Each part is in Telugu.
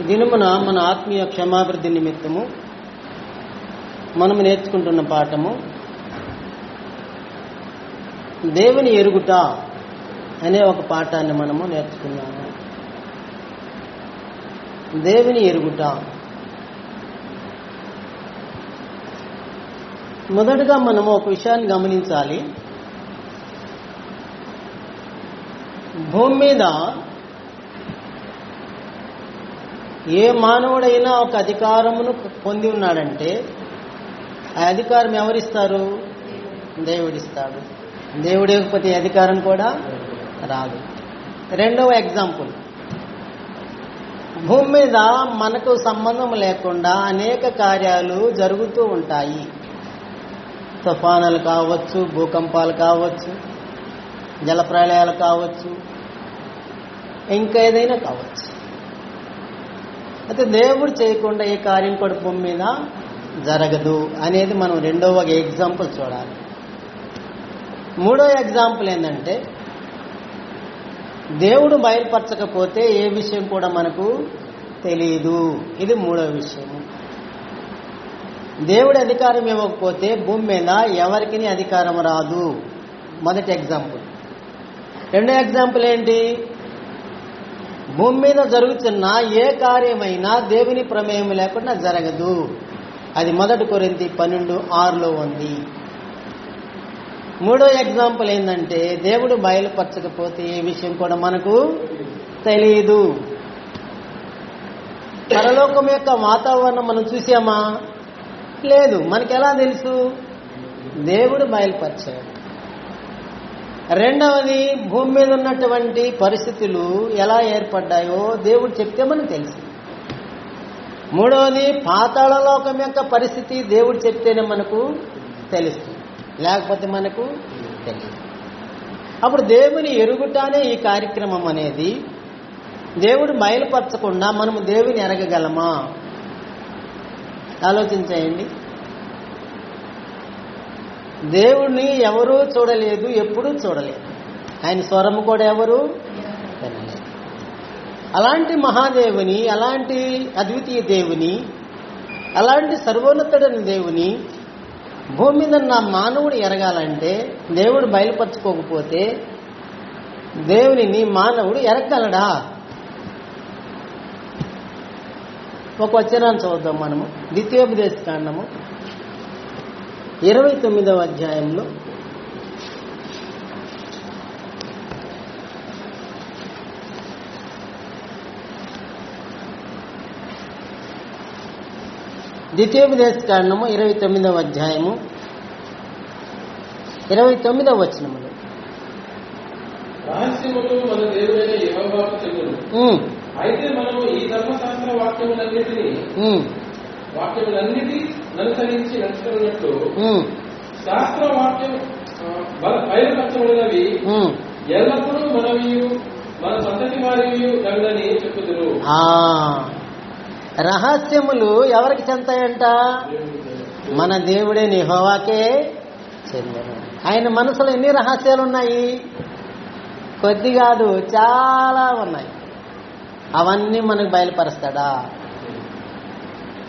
దినమున మన ఆత్మీయ క్షమాభివృద్ధి నిమిత్తము మనము నేర్చుకుంటున్న పాఠము దేవుని ఎరుగుట అనే ఒక పాఠాన్ని మనము నేర్చుకున్నాము. దేవుని ఎరుగుట. మొదటగా మనము ఒక విషయాన్ని గమనించాలి. భూమి మీద ఏ మానవుడైనా ఒక అధికారమును పొంది ఉన్నాడంటే ఆ అధికారం ఎవరిస్తారు? దేవుడిస్తాడు. దేవుడు ఇవ్వకపోతే అధికారం కూడా రాదు. రెండవ ఎగ్జాంపుల్, భూమి మీద మనకు సంబంధం లేకుండా అనేక కార్యాలు జరుగుతూ ఉంటాయి. తుఫానులు కావచ్చు, భూకంపాలు కావచ్చు, జలప్రళయాలు కావచ్చు, ఇంకా ఏదైనా కావచ్చు. అయితే దేవుడు చేయకుండా ఏ కార్యం కూడా భూమి మీద జరగదు అనేది మనం రెండవ ఎగ్జాంపుల్ చూడాలి. మూడో ఎగ్జాంపుల్ ఏంటంటే, దేవుడు బయలుపరచకపోతే ఏ విషయం కూడా మనకు తెలియదు. ఇది మూడో విషయం. దేవుడి అధికారం ఇవ్వకపోతే భూమి మీద ఎవరికి అధికారం రాదు. మొదటి ఎగ్జాంపుల్. రెండో ఎగ్జాంపుల్ ఏంటి? భూమి మీద జరుగుతున్న ఏ కార్యమైనా దేవుని ప్రమేయం లేకుండా జరగదు. అది 1 కొరింథీ 12:6 ఉంది. మూడో ఎగ్జాంపుల్ ఏంటంటే, దేవుడు బయలుపరచకపోతే ఏ విషయం కూడా మనకు తెలియదు. పరలోకం యొక్క వాతావరణం మనం చూసామా? లేదు. మనకి ఎలా తెలుసు? దేవుడు బయలుపరిచాడు. రెండవది, భూమి మీద ఉన్నటువంటి పరిస్థితులు ఎలా ఏర్పడ్డాయో దేవుడు చెప్తే మనకు తెలుసు. మూడవది, పాతాళలోకం యొక్క పరిస్థితి దేవుడు చెప్తేనే మనకు తెలుస్తుంది, లేకపోతే మనకు తెలియదు. అప్పుడు దేవుని ఎరుగుటానే ఈ కార్యక్రమం అనేది. దేవుడు బయలుపరచకుండా మనము దేవుని ఎరగగలమా? ఆలోచించేయండి. దేవుణ్ణి ఎవరూ చూడలేదు, ఎప్పుడూ చూడలేదు. ఆయన స్వరము కూడా ఎవరు వినలేదు. అలాంటి మహాదేవుని, అలాంటి అద్వితీయ దేవుని, అలాంటి సర్వోన్నతుడైన దేవుని భూమి మీద నా మానవుడు ఎరగాలంటే దేవుడు బయలుపరచుకోకపోతే దేవునిని మానవుడు ఎరగలడా? ఒక వచనాన్ని చూద్దాం మనము. ద్వితీయోపదేశ కాండము 29వ అధ్యాయంలో ద్వితీయోపదేశ కాండము 29వ అధ్యాయము 29వ వచనములో, రహస్యములు మన దేవుడైన యెహోవాకు చెందును. అయితే మనము ఈ ధర్మశాస్త్ర వాక్యములన్నిటి అనుసరించి నడుచుకున్నట్లు శాస్త్ర వాక్యం బయలుపరచబడినవి ఎల్లప్పుడూ మనవియు మన సంతతి వారివియు తగునని చెప్పుదురు. రహస్యములు ఎవరికి చెంతాయంట? మన దేవుడే యెహోవాకే చెందును. ఆయన మనసులో ఎన్ని రహస్యాలు ఉన్నాయి? కొద్ది కాదు, చాలా ఉన్నాయి. అవన్నీ మనకు బయలుపరుస్తాడా?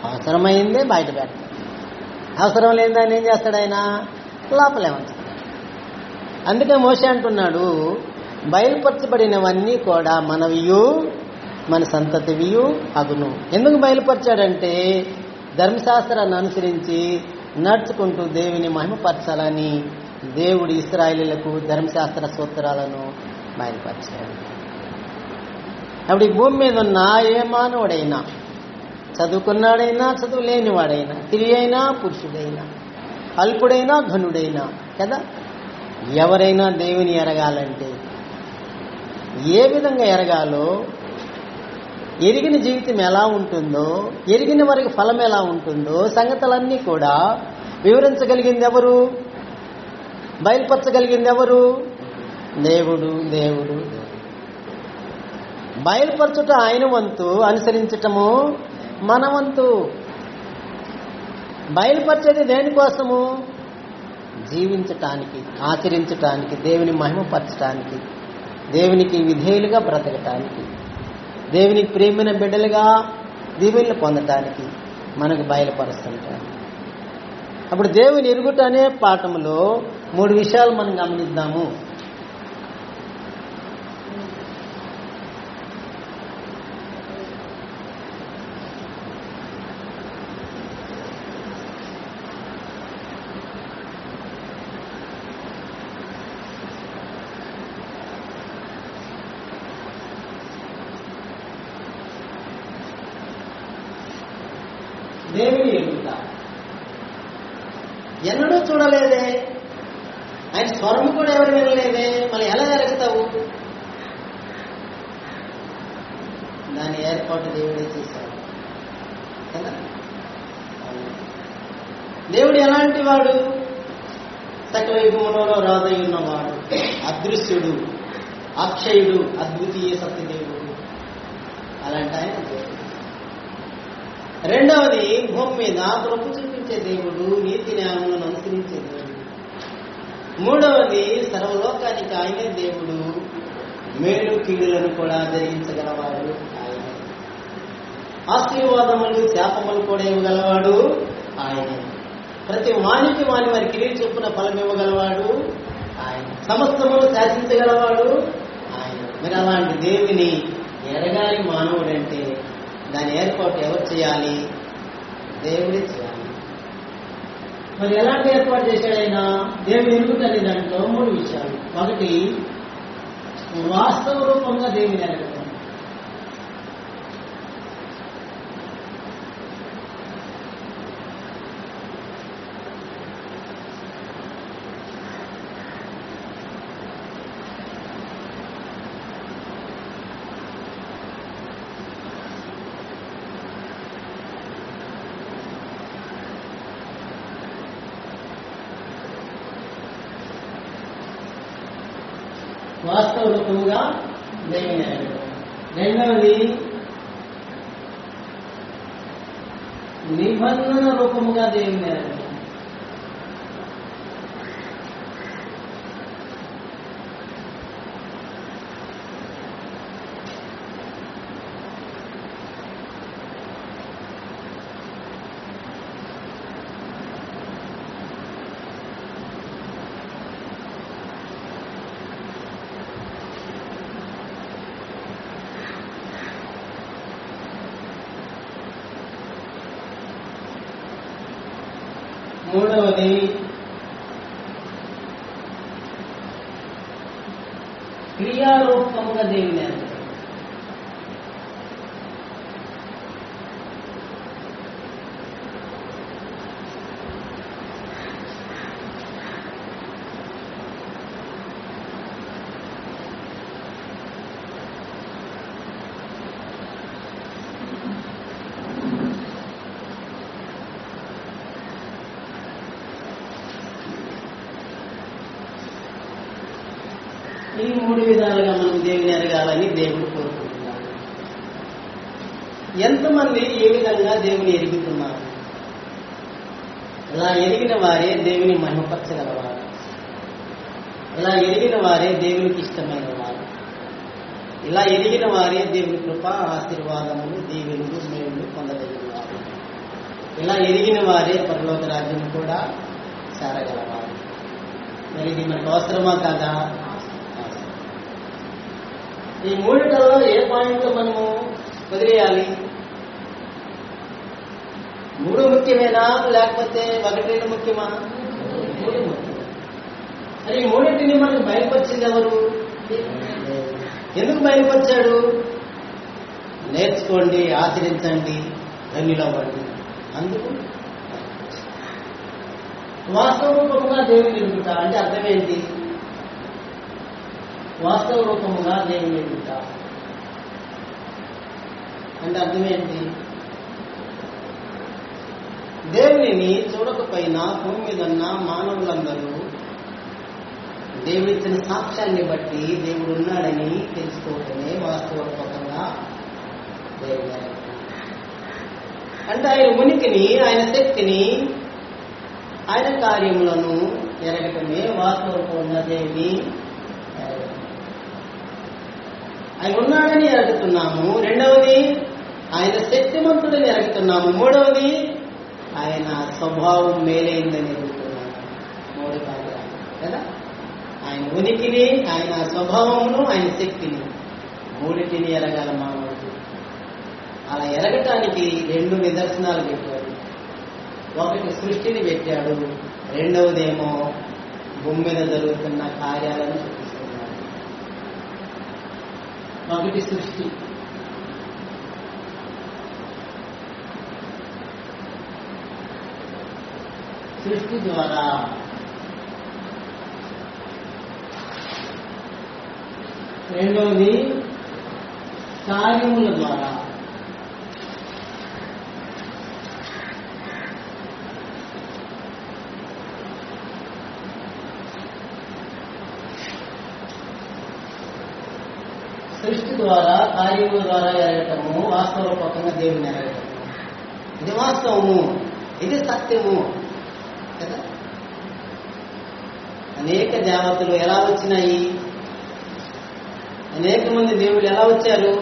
అవసరమైందే బయట పెడతాడు. అవసరం లేదని ఏం చేస్తాడు? ఆయన లోపలేమంటాడు. అందుకే మోషే అంటున్నాడు, బయలుపరచబడినవన్నీ కూడా మనవియు మన సంతతివియు అగును. ఎందుకు బయలుపరిచాడంటే ధర్మశాస్త్రాన్ని అనుసరించి నడుచుకుంటూ దేవుని మహిమపరచాలని దేవుడు ఇశ్రాయేలీయులకు ధర్మశాస్త్ర సూత్రాలను బయలుపరిచాడు. అప్పుడు ఈ భూమి మీద ఉన్న ఏ మానవుడైనా, చదువుకున్నాడైనా చదువు లేనివాడైనా, స్త్రీ అయినా పురుషుడైనా, అల్పుడైనా ఘనుడైనా కదా, ఎవరైనా దేవుని ఎరగాలంటే ఏ విధంగా ఎరగాలో, ఎరిగిన జీవితం ఎలా ఉంటుందో, ఎరిగిన వారికి ఫలం ఎలా ఉంటుందో సంగతులన్నీ కూడా వివరించగలిగింది ఎవరు? బయలుపరచగలిగింది ఎవరు? దేవుడు. దేవుడు బయలుపరచుట ఆయన వంతు, అనుసరించటము మన వంతు. బయలుపరిచేది దేనికోసము? జీవించటానికి, ఆచరించటానికి, దేవుని మహిమపరచటానికి. దేవునికి విధేయులుగా బ్రతకటానికి, దేవునికి ప్రేమైన బిడ్డలుగా దీవెనలు పొందటానికి మనకు బయలుపరుస్తుంటాడు. అప్పుడు దేవుని ఎరుగుట అనే పాఠంలో 3 విషయాలు మనం గమనిద్దాము. దేవుని ఎరుగుట ఎన్నడూ చూడలేదే, ఆయన స్వరం కూడా ఎవరు వినలేదే, మళ్ళీ ఎలా ఎరుగుతావు? దాని ఏర్పాటు దేవుడే చేశాడు కదా. దేవుడు ఎలాంటి వాడు? సకల యుగములలో రాజై ఉన్నవాడు, అదృశ్యుడు, అక్షయుడు, అద్వితీయ సత్యదేవుడు. అలాంటి ఆయన దేవుడు. రెండవది, భూమి మీద కృప చూపించే దేవుడు, నీతి న్యాయములను అనుసరించే దేవుడు. మూడవది, సర్వలోకానికి ఆయనే దేవుడు, మేలు కీడులను కూడా జరిగించగలవాడు ఆయన. ఆశీర్వాదములు శాపములు కూడా ఇవ్వగలవాడు ఆయనే. ప్రతి వానికి వారి కిరీటి చొప్పున ఫలం ఇవ్వగలవాడు ఆయన. సమస్తమును శాసించగలవాడు ఆయన. మరి అలాంటి దేవుని ఎరగాలి మానవుడంటే దాని ఏర్పాటు ఎవరు చేయాలి? దేవుడే చేయాలి. మరి ఎలాంటి ఏర్పాటు చేశాడైనా? దేవుని ఎరుగుటనే దాంట్లో 3 విషయాలు. ఒకటి, వాస్తవ రూపంగా దేవుని ఎరగటం. వాస్తవ రూపముగా దేవుని ఎరగటం. రెండవది, నిబంధన రూపముగా దేవుని ఎరగటం. మూడవది, క్రియారూపముగా దేవుని ఎరగటం. ఈ 3 విధాలుగా మనం దేవుని ఎరగాలని దేవుడు కోరుకుంటున్నాడు. ఎంతమంది ఏ విధంగా దేవుని ఎరుగుతున్నారు? ఇలా ఎరిగిన వారే దేవుని మహిమపరచగలవారు. ఇలా ఎరిగిన వారే దేవునికి ఇష్టమైన వారు. ఇలా ఎరిగిన వారే దేవుని కృప, ఆశీర్వాదములు, దీవెనలు, మేలు పొందగలిగిన వారు. ఇలా ఎరిగిన వారే పరలోక రాజ్యం కూడా చేరగలవారు. మరి ఇది మనకు అవసరమా కాదా? ఈ 3లలో ఏ పాయింట్లో మనము వదిలేయాలి? 3 ముఖ్యమేనా, లేకపోతే 1 ముఖ్యమా? 3 ముఖ్యం. మరి ఈ 3టిని మనకు బయలుపరిచింది ఎవరు? ఎందుకు బయలుపరిచాడు? నేర్చుకోండి, ఆచరించండి, ధన్యులవ్వండి. అందుకు వాస్తవ రూపముగా దేవుని ఎరుగుట అంటే అర్థం ఏంటి? వాస్తవ రూపముగా దేవుని ఎరుగుట అంటే అర్థం ఏంటి? దేవునిని చూడకపోయినా భూమి మీద ఉన్న మానవులందరూ దేవుడిచ్చిన సాక్ష్యాన్ని బట్టి దేవుడు ఉన్నాడని తెలుసుకోవటమే వాస్తవపరంగా దేవుని ఎరగటం. అంటే ఆయన ఉనికిని, ఆయన శక్తిని, ఆయన కార్యములను ఎరగటమే వాస్తవపరంగా దేవుని ఎరగటం. ఆయన ఉన్నాడని ఎరుగుతున్నాము. రెండవది ఆయన శక్తిమంతుడని ఎరుగుతున్నాము. మూడవది ఆయన స్వభావం మేలైందని ఎరుగుతున్నాము. 3 కార్యాలు కదా. ఆయన ఉనికిని, ఆయన స్వభావమును, ఆయన శక్తిని, మూడిటిని ఎరగాల మానవుడు. అలా ఎరగటానికి 2 నిదర్శనాలు పెట్టాడు. ఒకటి సృష్టిని పెట్టాడు, రెండవదేమో భూమి మీద జరుగుతున్న కార్యాలను చూపిస్తున్నాడు. ఒకటి సృష్టి. సృష్టి ద్వారా రెండవది కార్యముల ద్వారా. సృష్టి ద్వారా, కార్యముల ద్వారా ఎరగటము, వాస్తవపూర్వకంగా దేవుని ఎరగటము. ఇది వాస్తవము, ఇది సత్యము కదా. అనేక దేవతలు ఎలా వచ్చినాయి? అనేక మంది దేవుళ్ళు ఎలా వచ్చారు?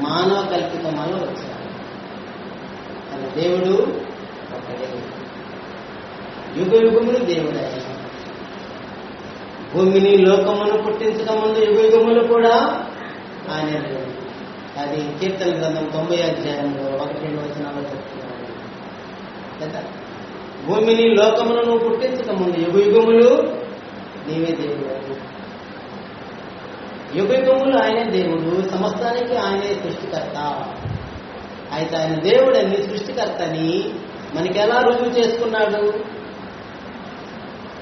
మానవ కల్పితం వల్ల వచ్చారు. కానీ దేవుడు ఒక్కడే. యుగ యుగములు దేవుడు ఆయన. భూమిని, లోకమును పుట్టించక ముందు యుగ యుగములు కూడా ఆయన. అది కీర్తన గ్రంథం 90 అధ్యాయంలో 1-2 వచనాల్లో చెప్తున్నాడు కదా. భూమిని, లోకమును నువ్వు పుట్టించక ముందు యుగ యుగములు నీవే దేవుడు. యుగ యుగములు ఆయనే దేవుడు, సమస్తానికి ఆయనే సృష్టికర్త. అయితే ఆయన దేవుడని, సృష్టికర్తని మనకి ఎలా రుజువు చేసుకున్నాడు?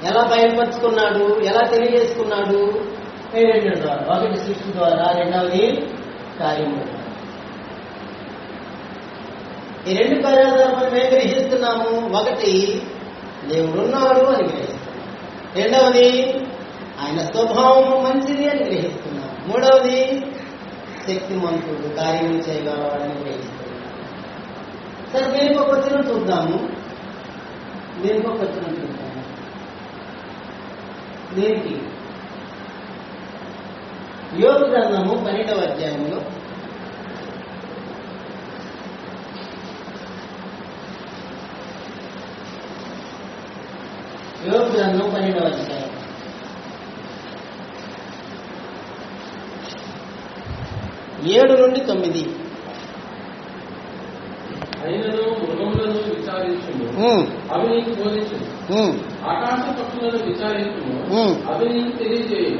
ఎలా బయలుపరుచుకున్నాడు? ఎలా తెలియజేసుకున్నాడు? ఈ 2 ద్వారా. ఒకటి సృష్టి ద్వారా, రెండవది కార్యము. ఈ 2 కార్యాల ద్వారా మనం ఏం గ్రహిస్తున్నాము? ఒకటి దేవుడు ఉన్నాడు అని గ్రహిస్తున్నాం. రెండవది ఆయన స్వభావము మంచిది అని గ్రహిస్తున్నాం. మూడవది శక్తిమంతుడు, కార్యము చేయగలవాడని గ్రహిస్తున్నాం. సరే, దీనికి ఒక వచనం చూద్దాము. దీనికి యోబు గ్రంథము 12వ అధ్యాయంలో యోబు గ్రంథం 12వ అధ్యాయం 7 నుండి 9. అయినను మృగములను విచారించుము, అవి నీకు బోధించును. ఆకాశ పక్షులను విచారించుము, అవి నీకు తెలియజేయు.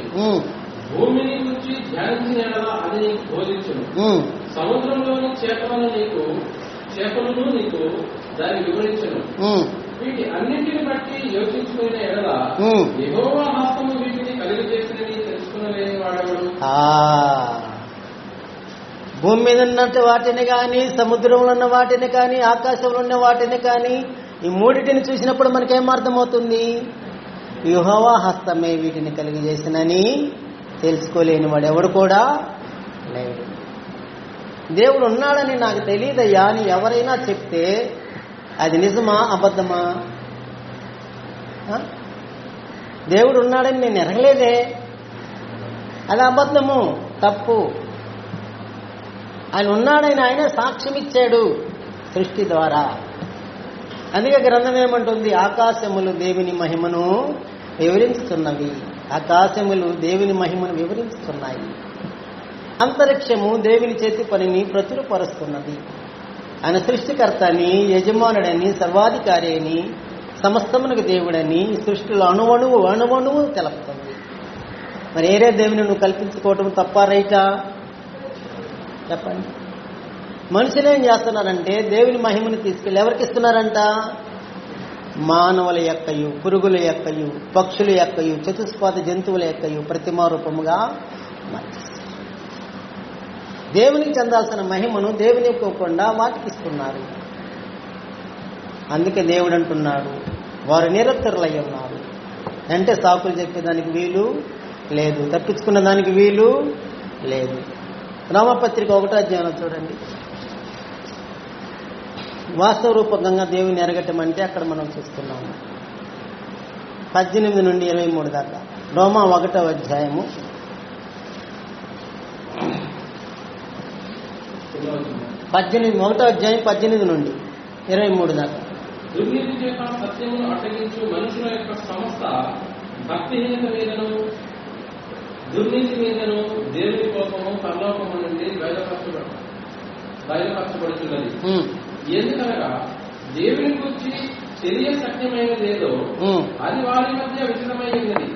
భూమిని గురించి ధ్యానించిన యెడల అది నీకు బోధించును. సముద్రంలోని చేపలను నీకు దాన్ని వివరించును. వీటి అన్నింటిని బట్టి యోచించుకున్న ఎడల యెహోవా హస్తము వీటిని కలిగజేసినని తెలుసుకునలేని వాడెవడు? భూమి మీద ఉన్నట్టు వాటిని కానీ, సముద్రంలో ఉన్న వాటిని కానీ, ఆకాశంలో ఉన్న వాటిని కానీ, ఈ మూడిటిని చూసినప్పుడు మనకేం అర్థమవుతుంది? యెహోవా హస్తమే వీటిని కలిగజేసినని తెలుసుకోలేని వాడు ఎవడు కూడా లేడు. దేవుడు ఉన్నాడని నాకు తెలియదయ్యా అని ఎవరైనా చెప్తే అది నిజమా, అబద్ధమా? దేవుడు ఉన్నాడని నేను ఎరగలేదే, అది అబద్ధము, తప్పు. ఆయన ఉన్నాడని ఆయన సాక్ష్యం ఇచ్చాడు సృష్టి ద్వారా. అందుకే గ్రంథం ఏమంటుంది? ఆకాశములు దేవుని మహిమను వివరించుతున్నవి. ఆకాశములు దేవుని మహిమను వివరించుతున్నాయి. అంతరిక్షము దేవుని చేతి పనిని ప్రచురపరుస్తున్నది. ఆయన సృష్టికర్తని, యజమానుడని, సర్వాధికారి అని, సమస్తమునకు దేవుడని సృష్టిలో అణువణువు తెలుపుతుంది. మరి ఏరే దేవుని నువ్వు కల్పించుకోవటం తప్ప రైటా? చెప్పండి. మనుషులు ఏం చేస్తున్నారంటే దేవుని మహిమను తీసుకెళ్ళి ఎవరికి ఇస్తున్నారంట? మానవుల యొక్కయు, పురుగుల యొక్కయు, పక్షుల యొక్కయు, చతుష్పాద జంతువుల యొక్కయు ప్రతిమా రూపముగా మార్చేస్తారు. దేవునికి చెందాల్సిన మహిమను దేవుని ఇవ్వకుండా వాటికి ఇస్తున్నారు. అందుకే దేవుడు అంటున్నాడు, వారు నిరత్తరులై ఉన్నారు. అంటే సాకులు చెప్పేదానికి వీలు లేదు, తప్పించుకున్న దానికి వీలు లేదు. రామపత్రిక 1వ అధ్యాయం చూడండి. వాస్తవ రూపకంగా దేవుని ఎరగటం అంటే అక్కడ మనం చూస్తున్నాము 18 నుండి 23 దాకా. రోమా 1వ అధ్యాయము ఒకటో అధ్యాయం 18 నుండి 23 దాకా. దుర్నీతి చేత సత్యమును అడ్డగించు మనుషుల యొక్క సంస్థ భక్తిహీనత మీదను దుర్నీతి మీదను దేవుని కోపము పరలోకము నుండి బయలుపరచబడుతున్నది. ఎందుకనగా దేవుని గురించి తెలియ సత్యమైనదేదో అది వారి మధ్య విషదమై ఉన్నది.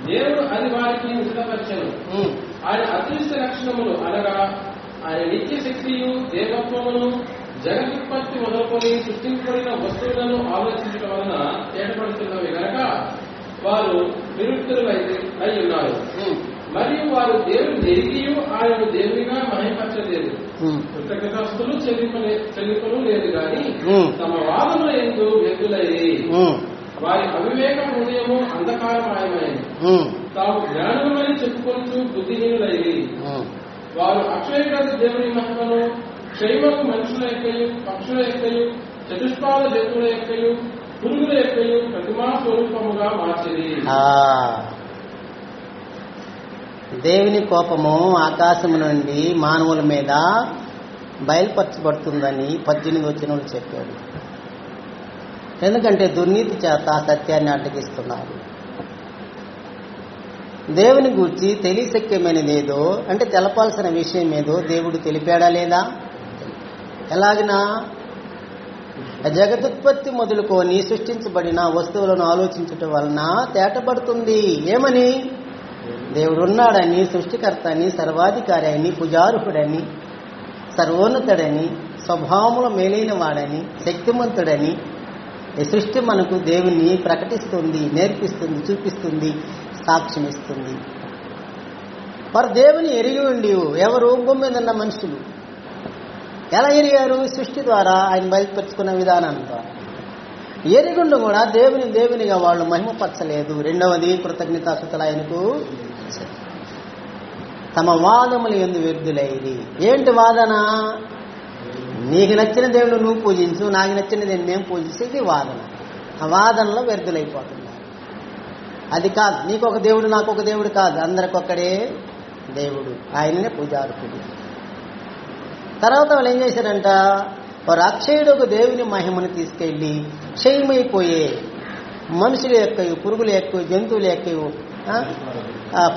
దేవుడు అది వారికి విషదపరచను. ఆయన అదృశ్య లక్షణములు అనగా ఆయన నిత్య శక్తియు దేవత్వమును జగదుత్పత్తి మొదలుకొని సృష్టించబడిన వస్తువులను ఆలోచించడం వలన ఏర్పడుతున్నవి గనక వారు నిరుక్తులు అయి ఉన్నారు. మరియు వారు దేవుని ఎరిగియు ఆయనను దేవునిగా మహిమపరచలేదు. కృతజ్ఞతాస్తులు చెల్లింపులు లేదు గాని తమ వాదముల యందు వ్యక్తులయ్యి వారి అవివేక హృదయము అంధకారమయమైంది. తాము జ్ఞానములని చెప్పుకొచ్చు బుద్ధిహీనులయ్యి వారు అక్షయగత దేవుని మహిమను క్షయమకు మనుషుల యొక్కయు పక్షుల యొక్కయు చతుష్పాద జంతువుల యొక్కయు పురుగుల యొక్కయు ప్రతిమా స్వరూపముగా మార్చేది. దేవుని కోపము ఆకాశము నుండి మానవుల మీద బయలుపరచబడుతుందని 18 వచనంలో చెప్పాడు. ఎందుకంటే దుర్నీతి చేత సత్యాన్ని అడ్డగిస్తున్నారు. దేవుని గూర్చి తెలియశక్యమైనదేదో అంటే తెలపాల్సిన విషయం ఏదో దేవుడు తెలిపాడా లేదా? ఎలాగినా జగదుత్పత్తి మొదలుకొని సృష్టించబడిన వస్తువులను ఆలోచించటం వలన తేటపడుతుంది. ఏమని? దేవుడున్నాడని, సృష్టికర్త అని, సర్వాధికారి అని, పూజార్హుడని, సర్వోన్నతుడని, స్వభావముల మేలైన వాడని, శక్తిమంతుడని ఈ సృష్టి మనకు దేవుని ప్రకటిస్తుంది, నేర్పిస్తుంది, చూపిస్తుంది, సాక్ష్యం ఇస్తుంది. వారు దేవుని ఎరిగి ఉండి ఎవరు? భూమి మీద ఉన్న మనుషులు. ఎలా ఎరిగారు? సృష్టి ద్వారా ఆయన బయలుపరుచుకున్న విధానం ద్వారా. ఎరిగుండు కూడా దేవునిగా వాళ్ళు మహిమపరచలేదు. రెండవది కృతజ్ఞతాస్తుతులు ఆయనకు తమ వాదములు యందు వ్యర్థులైది. ఏంటి వాదన? నీకు నచ్చిన దేవుడు నువ్వు పూజించు, నాకు నచ్చిన దేవుడు నేను పూజించు. ఇది వాదన. ఆ వాదనలో వ్యర్థులైపోతున్నారు. అది కాదు, నీకు ఒక దేవుడు నాకు ఒక దేవుడు కాదు, అందరికొక్కడే దేవుడు, ఆయననే పూజార్హుడు. తర్వాత వాళ్ళు ఏం చేశారంట? వారు అక్షయుడు దేవుని మహిమను తీసుకెళ్లి క్షయమైపోయే మనుషుల యొక్క, పురుగుల యొక్క, జంతువుల యొక్క,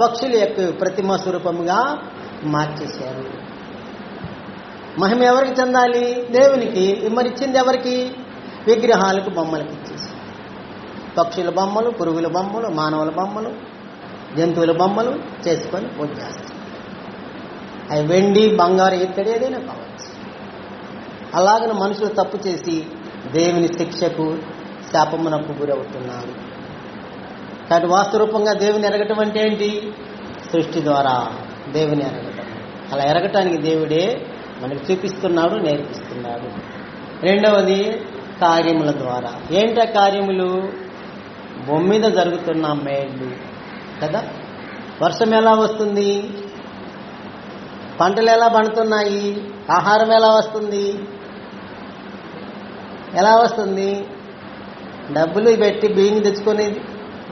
పక్షుల యొక్క ప్రతిమ స్వరూపముగా మార్చేశారు. మహిమ ఎవరికి చెందాలి? దేవునికి. మరి ఇచ్చింది ఎవరికి? విగ్రహాలకు, బొమ్మలకు ఇచ్చేసి. పక్షుల బొమ్మలు, పురుగుల బొమ్మలు, మానవుల బొమ్మలు, జంతువుల బొమ్మలు చేసుకొని పూజ చేస్తారు. అవి వెండి, బంగారు, ఇత్తడి ఏదైనా కావచ్చు. అలాగన మనుషులు తప్పు చేసి దేవుని శిక్షకు, శాపమునకు గురవుతున్నారు. కాబట్టి వాస్తవరూపంగా దేవుని ఎరగటం అంటే ఏంటి? సృష్టి ద్వారా దేవుని ఎరగటం. అలా ఎరగటానికి దేవుడే మనకు చూపిస్తున్నాడు, నేర్పిస్తున్నాడు. రెండవది కార్యముల ద్వారా. ఏంట కార్యములు? భూమి మీద జరుగుతున్న మేళ్ళు కదా. వర్షం ఎలా వస్తుంది? పంటలు ఎలా పండుతున్నాయి? ఆహారం ఎలా వస్తుంది? ఎలా వస్తుంది? డబ్బులు పెట్టి బియ్యం తెచ్చుకొని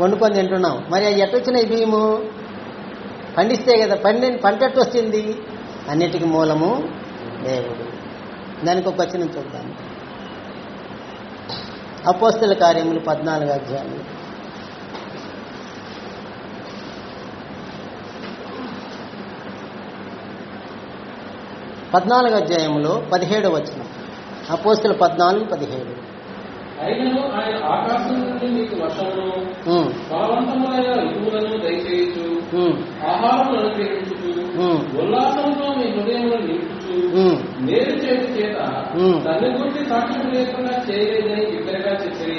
వండుకొని తింటున్నాం. మరి అవి ఎట్టొచ్చినాయి? బియ్యము పండిస్తే కదా. పంట ఎట్టు వస్తుంది? అన్నిటికీ మూలము దేవుడు. దానికి ఒక వచనం చూద్దాం. అపోస్తల కార్యములు 14వ అధ్యాయం. 14వ అధ్యాయంలో 17వ వచనం. అపోస్తల 14:17. అయినను ఆయన ఆకాశం నుండి మీకు వర్షమును బలవంతములైన ఋతువులను దయచేయచ్చు, ఆహారమును అనుగ్రహించుచు, ఉల్లాసంతో మీ హృదయములను నింపుచు, మేలు చేతి చేత తన గురించి సాక్ష్యం లేకుండా చేయలేదని బిగ్గరగా చెప్పి.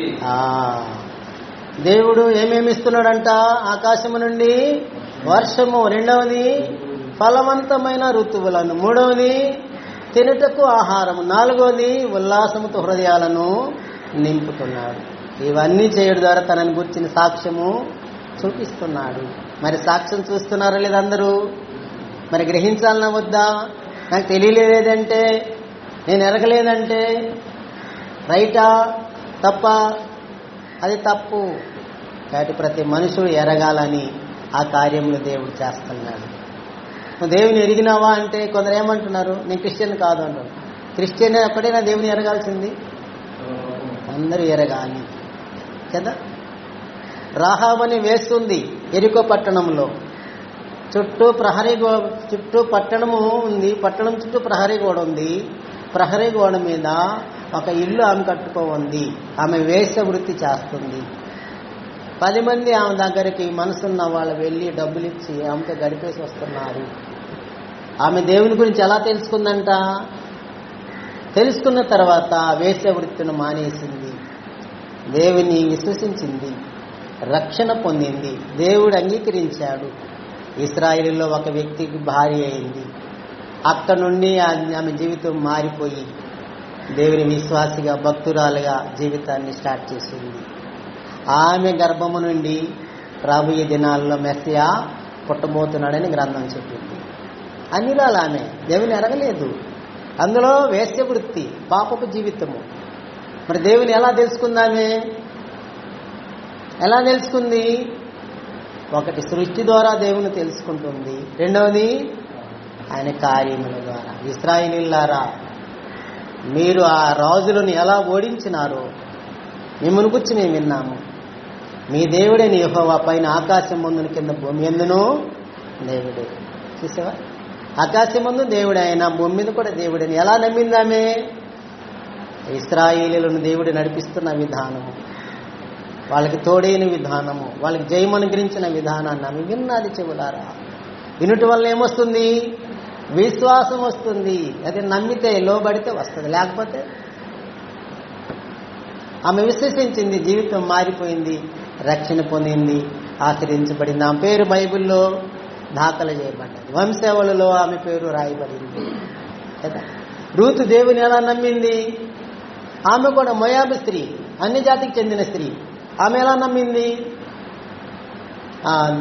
దేవుడు ఏమేమి ఇస్తున్నాడంట? ఆకాశము నుండి వర్షము, రెండవది ఫలవంతమైన ఋతువులను, మూడవది తినుటకు ఆహారము, నాలుగవది ఉల్లాసముతో హృదయాలను నింపుతున్నాడు. ఇవన్నీ చేయడం ద్వారా తనని గురించిన సాక్ష్యము చూపిస్తున్నాడు. మరి సాక్ష్యం చూస్తున్నారా లేదా అందరూ? మరి గ్రహించాలన్నా వద్దా? నాకు తెలియలేదంటే, నేను ఎరగలేదంటే రైటా తప్ప? అది తప్పు. కాబట్టి ప్రతి మనుషుడు ఎరగాలని ఆ కార్యములు దేవుడు చేస్తున్నాడు. దేవుని ఎరిగినావా అంటే కొందరు ఏమంటున్నారు? నేను క్రిస్టియన్ కాదు అంటారు. క్రిస్టియన్ ఎప్పుడైనా దేవుని ఎరగాల్సింది? అందరూ ఎరగాలి కదా. రాహాబని వేస్తుంది ఎరికో పట్టణంలో. చుట్టూ పట్టణము ఉంది, పట్టణం చుట్టూ ప్రహరీ గోడ ఉంది. ప్రహరీ గోడ మీద ఒక ఇల్లు ఆమె కట్టుకోంది. ఆమె వేశ్య వృత్తి చేస్తుంది. 10 మంది ఆమె దగ్గరికి మనసున్న వాళ్ళు వెళ్ళి డబ్బులు ఇచ్చి ఆమెతో గడిపేసి వస్తున్నారు. ఆమె దేవుని గురించి ఎలా తెలుసుకుందంట? తెలుసుకున్న తర్వాత వేశ్య వృత్తిని మానేసింది, దేవుని విశ్వసించింది, రక్షణ పొందింది, దేవుడు అంగీకరించాడు. ఇశ్రాయేలులో ఒక వ్యక్తికి భార్య అయింది. అక్కడ నుండి ఆమె జీవితం మారిపోయి దేవుని విశ్వాసిగా, భక్తురాలుగా జీవితాన్ని స్టార్ట్ చేసింది. ఆమె గర్భము నుండి రాబోయే దినాల్లో మెస్సియా పుట్టబోతున్నాడని గ్రంథం చెప్పింది. అన్నిరాలు ఆమె దేవుని ఎరగలేదు. అందులో వేశ్య వృత్తి, పాపపు జీవితము. మరి దేవుని ఎలా తెలుసుకుందామే? ఎలా తెలుసుకుంది? ఒకటి, సృష్టి ద్వారా దేవుని తెలుసుకుంటుంది. రెండవది, ఆయన కార్యముల ద్వారా. ఇశ్రాయేలీయులారా, మీరు ఆ రాజులను ఎలా ఓడించినారో మిమ్మల్ని గురించి మేము విన్నాము. మీ దేవుడైన యెహోవా పైన ఆకాశం ముందున కింద భూమి ఎందును దేవుడే. చూసావా? ఆకాశం ముందు దేవుడు ఆయన, భూమి మీద కూడా దేవుడని ఎలా నమ్మిందామే? ఇశ్రాయేలీయులను దేవుడు నడిపిస్తున్న విధానము, వాళ్ళకి తోడైన విధానము, వాళ్ళకి జయం అనుగ్రహించిన విధానాన్ని ఆమె విన్నది. చెవులారా, వినుటి వల్ల ఏమొస్తుంది? విశ్వాసం వస్తుంది. అది నమ్మితే, లోబడితే వస్తుంది. లేకపోతే ఆమె విశ్వసించింది, జీవితం మారిపోయింది, రక్షణ పొందింది, ఆచరించబడింది. ఆమె పేరు బైబిల్లో దాఖలు చేయబడ్డది. వంశావళిలో ఆమె పేరు రాయబడింది కదా. రూతు దేవుని ఎలా నమ్మింది? ఆమె కూడా మోయాబు స్త్రీ, అన్ని జాతికి చెందిన స్త్రీ. ఆమె ఎలా నమ్మింది?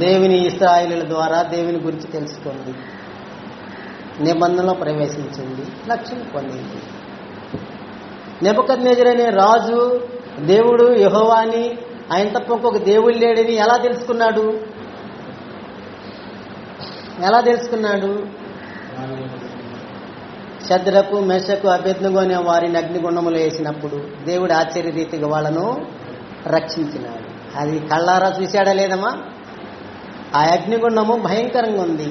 దేవుని ఇశ్రాయేలీయుల ద్వారా దేవుని గురించి తెలుసుకుంది, నిబంధనలో ప్రవేశించింది, రక్షణ పొందింది. నెబుకద్నెజరు అనే రాజు దేవుడు యెహోవాని, ఆయన తప్ప ఇంకొక దేవుడు లేడని ఎలా తెలుసుకున్నాడు? ఎలా తెలుసుకున్నాడు? షద్రకు, మెషకు, అబేద్నెగో అనే వారిని అగ్నిగుండములో వేసినప్పుడు దేవుడు ఆశ్చర్య రీతిగా వాళ్ళను రక్షించినాడు. అది కళ్ళారా చూశాడా లేదమ్మా? ఆ అగ్నిగుండము భయంకరంగా ఉంది.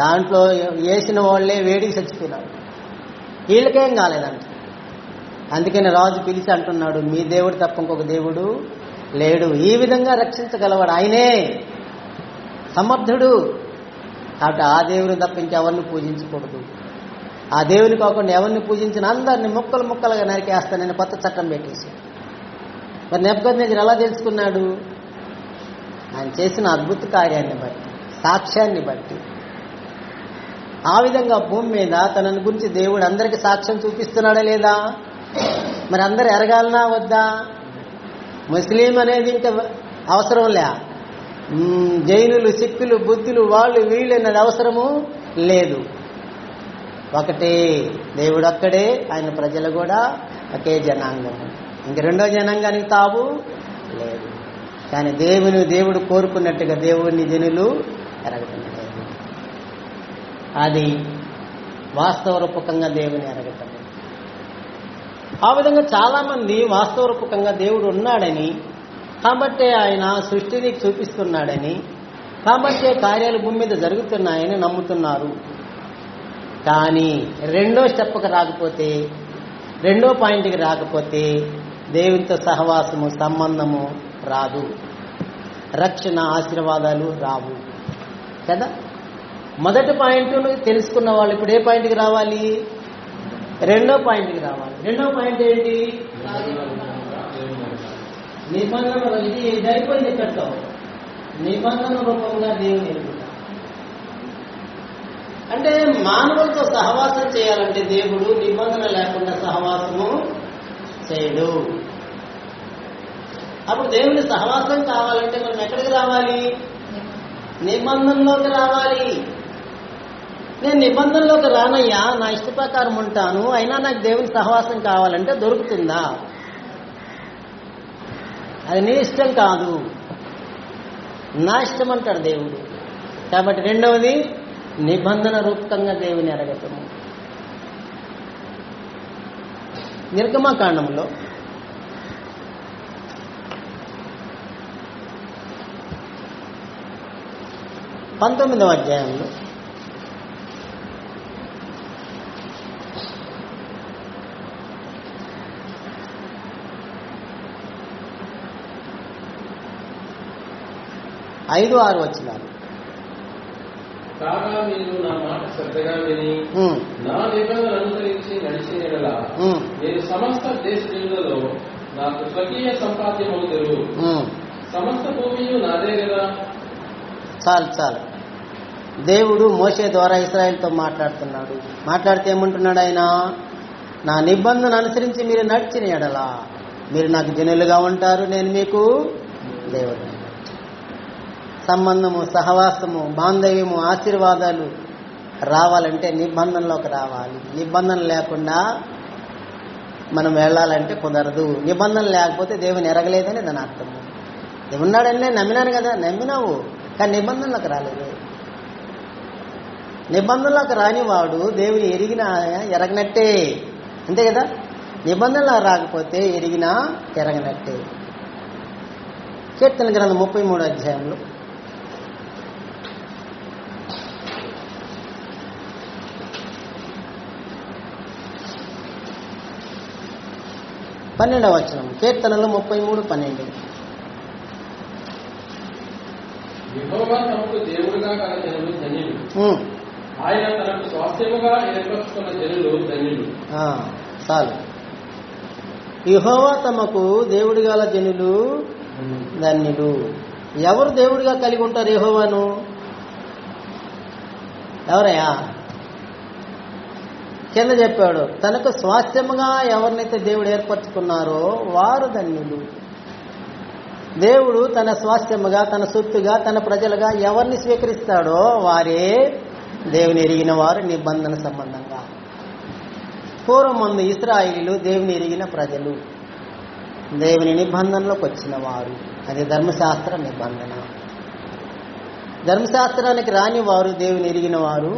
దాంట్లో వేసిన వాళ్లే వేడికి చచ్చిపోయినాడు. వీళ్ళకేం కాలేదంట. అందుకని రాజు పిలిచి అంటున్నాడు, మీ దేవుడు తప్ప ఇంకొక దేవుడు లేడు, ఈ విధంగా రక్షించగలవాడు ఆయనే, సమర్థుడు. కాబట్టి ఆ దేవుని తప్ప ఇంకెవరిని పూజించకూడదు. ఆ దేవుని కాకుండా ఎవరిని పూజించిన అందరినీ ముక్కలు ముక్కలుగా నరికేస్తానని కొత్త చట్టం పెట్టేసి. మరి నెబుకద్నెజరు ఎలా తెలుసుకున్నాడు? ఆయన చేసిన అద్భుత కార్యాన్ని బట్టి, సాక్ష్యాన్ని బట్టి. ఆ విధంగా భూమి మీద తనని గురించి దేవుడు అందరికీ సాక్ష్యం చూపిస్తున్నాడా లేదా? మరి అందరు ఎరగాలనా వద్దా? ముస్లిం అనేది ఇంకా అవసరం లే. జైనులు, సిక్కులు, బుద్ధులు, వాళ్ళు వీళ్ళు అన్నది అవసరము లేదు. ఒకటే దేవుడు, అక్కడే ఆయన ప్రజలు కూడా ఒకే జనాంగం. ఇంక రెండో జనాంగానికి తావు లేదు. కానీ దేవుడు కోరుకున్నట్టుగా దేవుడిని జనులు ఎరగటం లేదు. అది వాస్తవ రూపకంగా దేవుని ఎరగటం. ఆ విధంగా చాలా మంది వాస్తవ రూపకంగా దేవుడు ఉన్నాడని, కాబట్టి ఆయన సృష్టిని చూపిస్తున్నాడని, కాబట్టి కార్యాలు భూమి మీద జరుగుతున్నాయని నమ్ముతున్నారు. కానీ రెండో స్టెప్కి రాకపోతే, రెండో పాయింట్కి రాకపోతే దేవునితో సహవాసము, సంబంధము రాదు, రక్షణ, ఆశీర్వాదాలు రావు కదా. మొదటి పాయింట్ తెలుసుకున్న వాళ్ళు ఇప్పుడు ఏ పాయింట్కి రావాలి? రెండో పాయింట్కి రావాలి. రెండో పాయింట్ ఏంటి? నిబంధన. ఇది అయిపోయింది ఇక్కడితో. నిబంధన రూపంగా దేవుని ఎరుగుట అంటే మానవులతో సహవాసం చేయాలంటే దేవుడు నిబంధన లేకుండా సహవాసము చేయడు. అప్పుడు దేవుని సహవాసం కావాలంటే మనం ఎక్కడికి రావాలి? నిబంధనలోకి రావాలి. నేను నిబంధనలోకి రానయ్యా, నా ఇష్ట ప్రకారం ఉంటాను, అయినా నాకు దేవుని సహవాసం కావాలంటే దొరుకుతుందా? అది నీ ఇష్టం కాదు, నా ఇష్టం అంటాడు దేవుడు. కాబట్టి రెండవది నిబంధన రూపకంగా దేవుని ఎరగటము. నిర్గమకాండంలో 19వ అధ్యాయంలో ఐదు ఆరు వచనాలు. కాగా మీరు నా మాట శ్రద్ధగా విని నా నిబంధన అనుసరించి నడిచిన యెడల నేను సమస్త దేశ జనులలో నాకు స్వకీయ సంపాద్యమవుతారు. సమస్త భూమియు నాదే కదా. చాలు చాలు. దేవుడు మోషే ద్వారా ఇశ్రాయేలుతో మాట్లాడుతున్నాడు. మాట్లాడితే ఏమంటున్నాడు ఆయన? నా నిబంధన అనుసరించి మీరు నడిచిన యెడల మీరు నాకు జనులుగా ఉంటారు, నేను మీకు దేవుడు. సంబంధము, సహవాసము, బాంధవ్యము, ఆశీర్వాదాలు రావాలంటే నిబంధనలోకి రావాలి. నిబంధన లేకుండా మనం వెళ్ళాలంటే కుదరదు. నిబంధన లేకపోతే దేవుని ఎరగలేదని దాని అర్థము. దేవున్నాడని నేను నమ్మినాను కదా, నమ్మినావు, కానీ నిబంధనలోకి రాలేదు. నిబంధనలోకి రానివాడు దేవుని ఎరగనట్టే, అంతే కదా. నిబంధనలో రాకపోతే ఎరిగినా ఎరగనట్టే. కీర్తన గ్రంథం 33వ అధ్యాయంలో 12వ వచనం. కీర్తనలు 33:12. యెహోవా తమకు దేవుడుగా గల జనులు ధన్యులు, ఆయన తనకు స్వాస్థ్యముగా ఏర్పరచుకున్న జనులు ధన్యులు. చాలు. యెహోవా తమకు దేవుడు గల జనులు ధన్యులు. ఎవరు దేవుడిగా కలిగి ఉంటారు యెహోవాను? ఎవరయ్యా? కింద చెప్పాడు, తనకు స్వాస్థ్యముగా ఎవరినైతే దేవుడు ఏర్పరచుకున్నారో వారు ధన్యులు. దేవుడు తన స్వాస్థ్యముగా, తన సొత్తుగా, తన ప్రజలుగా ఎవరిని స్వీకరిస్తాడో వారే దేవుని ఎరిగిన వారు నిబంధన సంబంధంగా. పూర్వం ముందు ఇశ్రాయేలీయులు దేవుని ఎరిగిన ప్రజలు, దేవుని నిబంధనలోకి వచ్చిన వారు. అది ధర్మశాస్త్ర నిబంధన. ధర్మశాస్త్రానికి రాని వారు దేవుని ఎరిగిన వారు.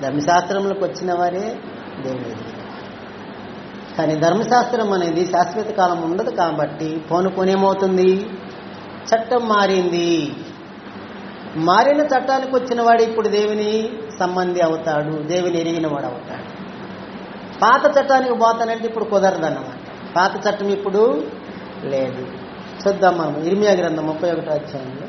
ధర్మశాస్త్రంలోకి వచ్చిన వారే దేవుని ఎరిగిన. కానీ ధర్మశాస్త్రం అనేది శాశ్వత కాలం ఉండదు కాబట్టి పోనుకోనేమవుతుంది? చట్టం మారింది. మారిన చట్టానికి వచ్చిన వాడు ఇప్పుడు దేవుని సంబంధి అవుతాడు, దేవుని ఎరిగిన వాడు అవుతాడు. పాత చట్టానికి పోతానంటే ఇప్పుడు కుదరదన్నమాట. పాత చట్టం ఇప్పుడు లేదు. చూద్దాం మనం ఇర్మియా గ్రంథం 31వ అధ్యాయంలో.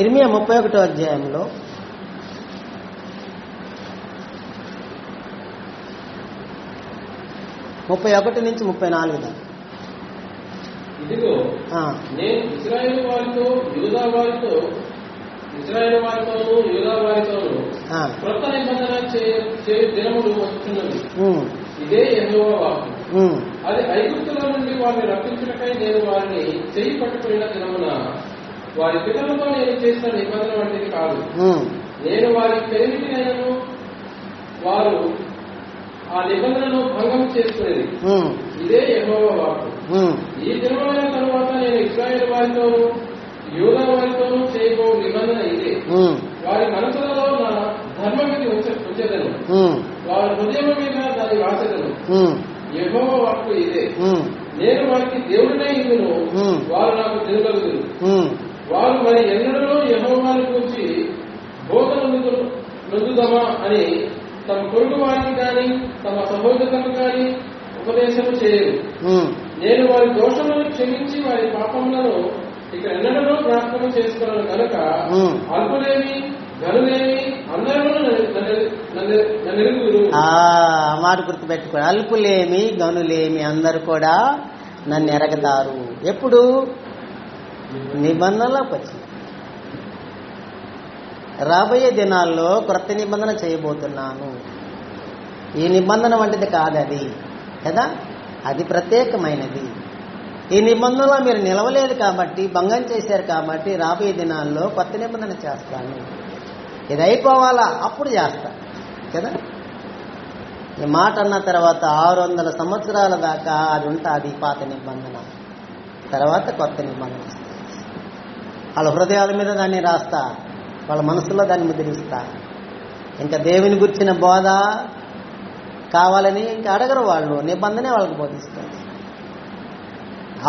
ఇర్మియా 31వ అధ్యాయంలో 31 నుంచి 34 దాకా. ఇదిగో నేను ఇశ్రాయేలు వారితోనూ యూదా వారితోనూ క్రొత్త నిబంధన చేయు దినములు వస్తున్నది. ఇదే యెహోవా వాక్కు. అది ఐగుప్తులో నుండి వారిని రక్షించుటకై నేను వారిని చెయ్యి పట్టుకున్న దినమున వారి పితరులతో నేను చేసిన నిబంధన వంటిది కాదు. నేను వారి పెరిమిటినైనను వారు ఆ నిబంధనను భంగం చేసుకునేది. ఇదే యెహోవా వాక్కు. ఈ దినమైన తరువాత నేను ఇశ్రాయేలు వారితోనూ యూదా వారితోనూ చేయబో నిబంధన ఇదే. వారి మనసులలో నా ధర్మవిధి ఉంచెదను, వారి హృదయం మీద దాన్ని రాసెదను. యెహోవా వాక్కు ఇదే. నేను వారికి దేవుడినై ఇందును, వారు నాకు జనులగుదురు. వారు మరి ఎన్నడూ యెహోవాను గురించి బోధన నొందుదమా అని తమ పొరుగు వారికి కానీ తమ సహోదరులకు కానీ ఉపదేశము చేయరు. నేను వారి దోషములను క్షమించి వారి పాపములను ఇక ఎన్నడూ జ్ఞాపకం చేసుకున్నాను కనుక అల్పులేమి గనులేమి అందరూ నన్ను ఎరుగుదురు. మాట గుర్తుపెట్టుకోండి. అల్పులేమి గనులేమి అందరూ కూడా నన్ను ఎరగతారు. ఎప్పుడు? నిబంధనలోకి వచ్చింది. రాబోయే దినాల్లో క్రొత్త నిబంధన చేయబోతున్నాను. ఈ నిబంధన వంటిది కాదది కదా, అది ప్రత్యేకమైనది. ఈ నిబంధనలో మీరు నిలవలేదు కాబట్టి, భంగం చేశారు కాబట్టి రాబోయే దినాల్లో కొత్త నిబంధన చేస్తాను. ఇది అయిపోవాలా అప్పుడు చేస్తా కదా. ఈ మాట అన్న తర్వాత 600 సంవత్సరాల దాకా అది ఉంటుంది పాత నిబంధన. తర్వాత కొత్త నిబంధన వాళ్ళ హృదయాల మీద దాన్ని రాస్తా. వాళ్ళ మనసులో దాన్ని ముద్రిస్తా. ఇంకా దేవుని గురించిన బోధ కావాలని ఇంకా అడగరు వాళ్ళు, నిబంధనే వాళ్ళకి బోధిస్తుంది.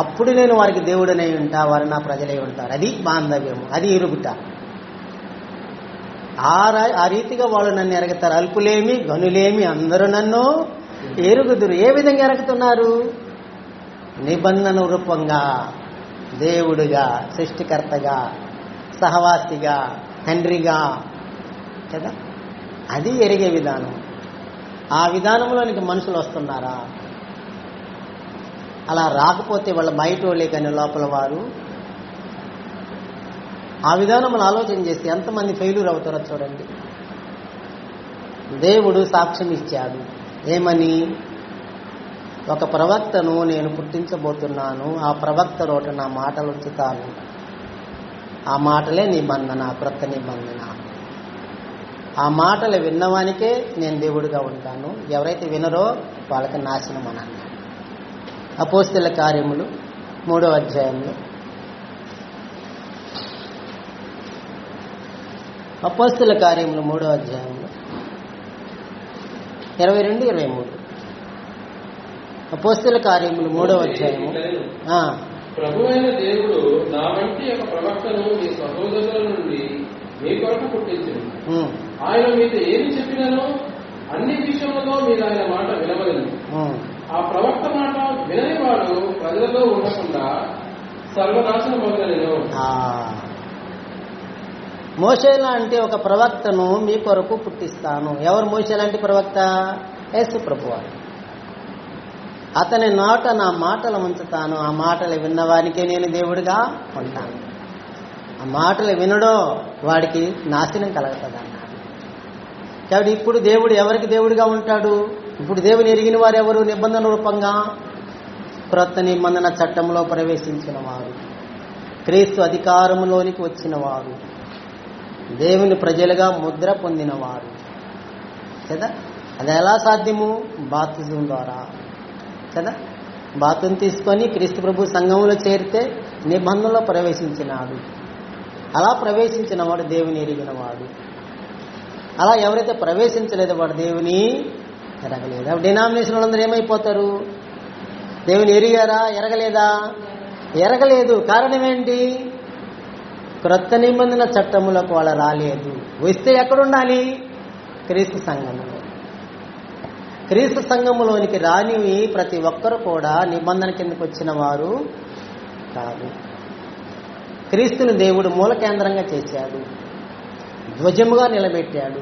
అప్పుడు నేను వారికి దేవుడనై ఉంటా, వారు నా ప్రజలై ఉంటారు. అది బాంధవ్యము, అది ఎరుగుట. ఆ రీతిగా వాళ్ళు నన్ను ఎరుగుతారు. అల్పులేమి గనులేమి అందరూ నన్ను ఎరుగుదురు. ఏ విధంగా ఎరుగుతున్నారు? నిబంధన రూపంగా, దేవుడుగా, సృష్టికర్తగా, సహవాసిగా, తండ్రిగా కదా. అది ఎరిగే విధానం. ఆ విధానంలోనికి మనుషులు వస్తున్నారా? అలా రాకపోతే వాళ్ళ బయట వాళ్ళే కానీ లోపల వారు ఆ విధానములు ఆలోచన చేస్తే ఎంతమంది ఫెయిల్యూర్ అవుతారో చూడండి. దేవుడు సాక్ష్యం ఇచ్చాడు. ఏమని? ఒక ప్రవక్తను నేను పుట్టించబోతున్నాను, ఆ ప్రవక్త రోట నా మాటలు ఉంచుతాను. ఆ మాటలే నిబంధన, క్రొత్త నిబంధన. ఆ మాటలు విన్నవానికే నేను దేవుడిగా ఉంటాను, ఎవరైతే వినరో వాళ్ళకి నాశనం అని అన్నాడు. అపోస్తల కార్యములు 3వ అధ్యాయంలో, అపోస్తల కార్యములు 3వ అధ్యాయంలో 22-23. అపోస్తల కార్యములు 3వ అధ్యాయము. ప్రభువైన దేవుడు నా వంటి ఒక ప్రవక్తను మీ సహోదరుల నుండి మీ కొరకు పుట్టించింది. ఆయన మీతో ఏమి చెప్పినానో అన్ని విషయములలో మీరు ఆయన మాట వినవలను. ఆ ప్రవక్త మాట వినని వాడు ప్రజలలో ఉండకుండా సర్వనాశనమగును. మోషే లాంటి ఒక ప్రవక్తను మీ కొరకు పుట్టిస్తాను. ఎవరు మోషే లాంటి ప్రవక్త? యేసు ప్రభువారు. అతని నోట నా మాటలు ఉంచుతాను, ఆ మాటలు విన్నవానికే నేను దేవుడిగా ఉంటాను. ఆ మాటలు వినడో వాడికి నాశనం కలుగుతుంది అన్నాడు. కాబట్టి ఇప్పుడు దేవుడు ఎవరికి దేవుడిగా ఉంటాడు? ఇప్పుడు దేవుని ఎరిగిన వారు ఎవరు? నిబంధన రూపంగా క్రొత్త నిబంధన చట్టంలో ప్రవేశించిన వారు, క్రీస్తు అధికారంలోనికి వచ్చిన వారు, దేవుని ప్రజలుగా ముద్ర పొందినవారు కదా. అది ఎలా సాధ్యము? బాప్తిజం ద్వారా కదా. బాప్తిజం తీసుకొని క్రీస్తు ప్రభు సంఘంలో చేరితే నిబంధనలో ప్రవేశించినాడు. అలా ప్రవేశించిన వాడు దేవుని ఎరిగిన వాడు. అలా ఎవరైతే ప్రవేశించలేదో వాడు దేవుని ఎరగలేదు. అప్పుడు డినామినేషన్ వాళ్ళందరూ ఏమైపోతారు? దేవుని ఎరిగారా? ఎరగలేదా? ఎరగలేదు. కారణం ఏంటి? క్రొత్త నిబంధన చట్టములకు వాళ్ళు రాలేదు. వస్తే ఎక్కడుండాలి? క్రీస్తు సంఘములో. క్రీస్తు సంఘములోనికి రానివి ప్రతి ఒక్కరు కూడా నిబంధన కిందకు వచ్చిన వారు కాదు. క్రీస్తుని దేవుడు మూల కేంద్రంగా చేశాడు, ధ్వజముగా నిలబెట్టాడు.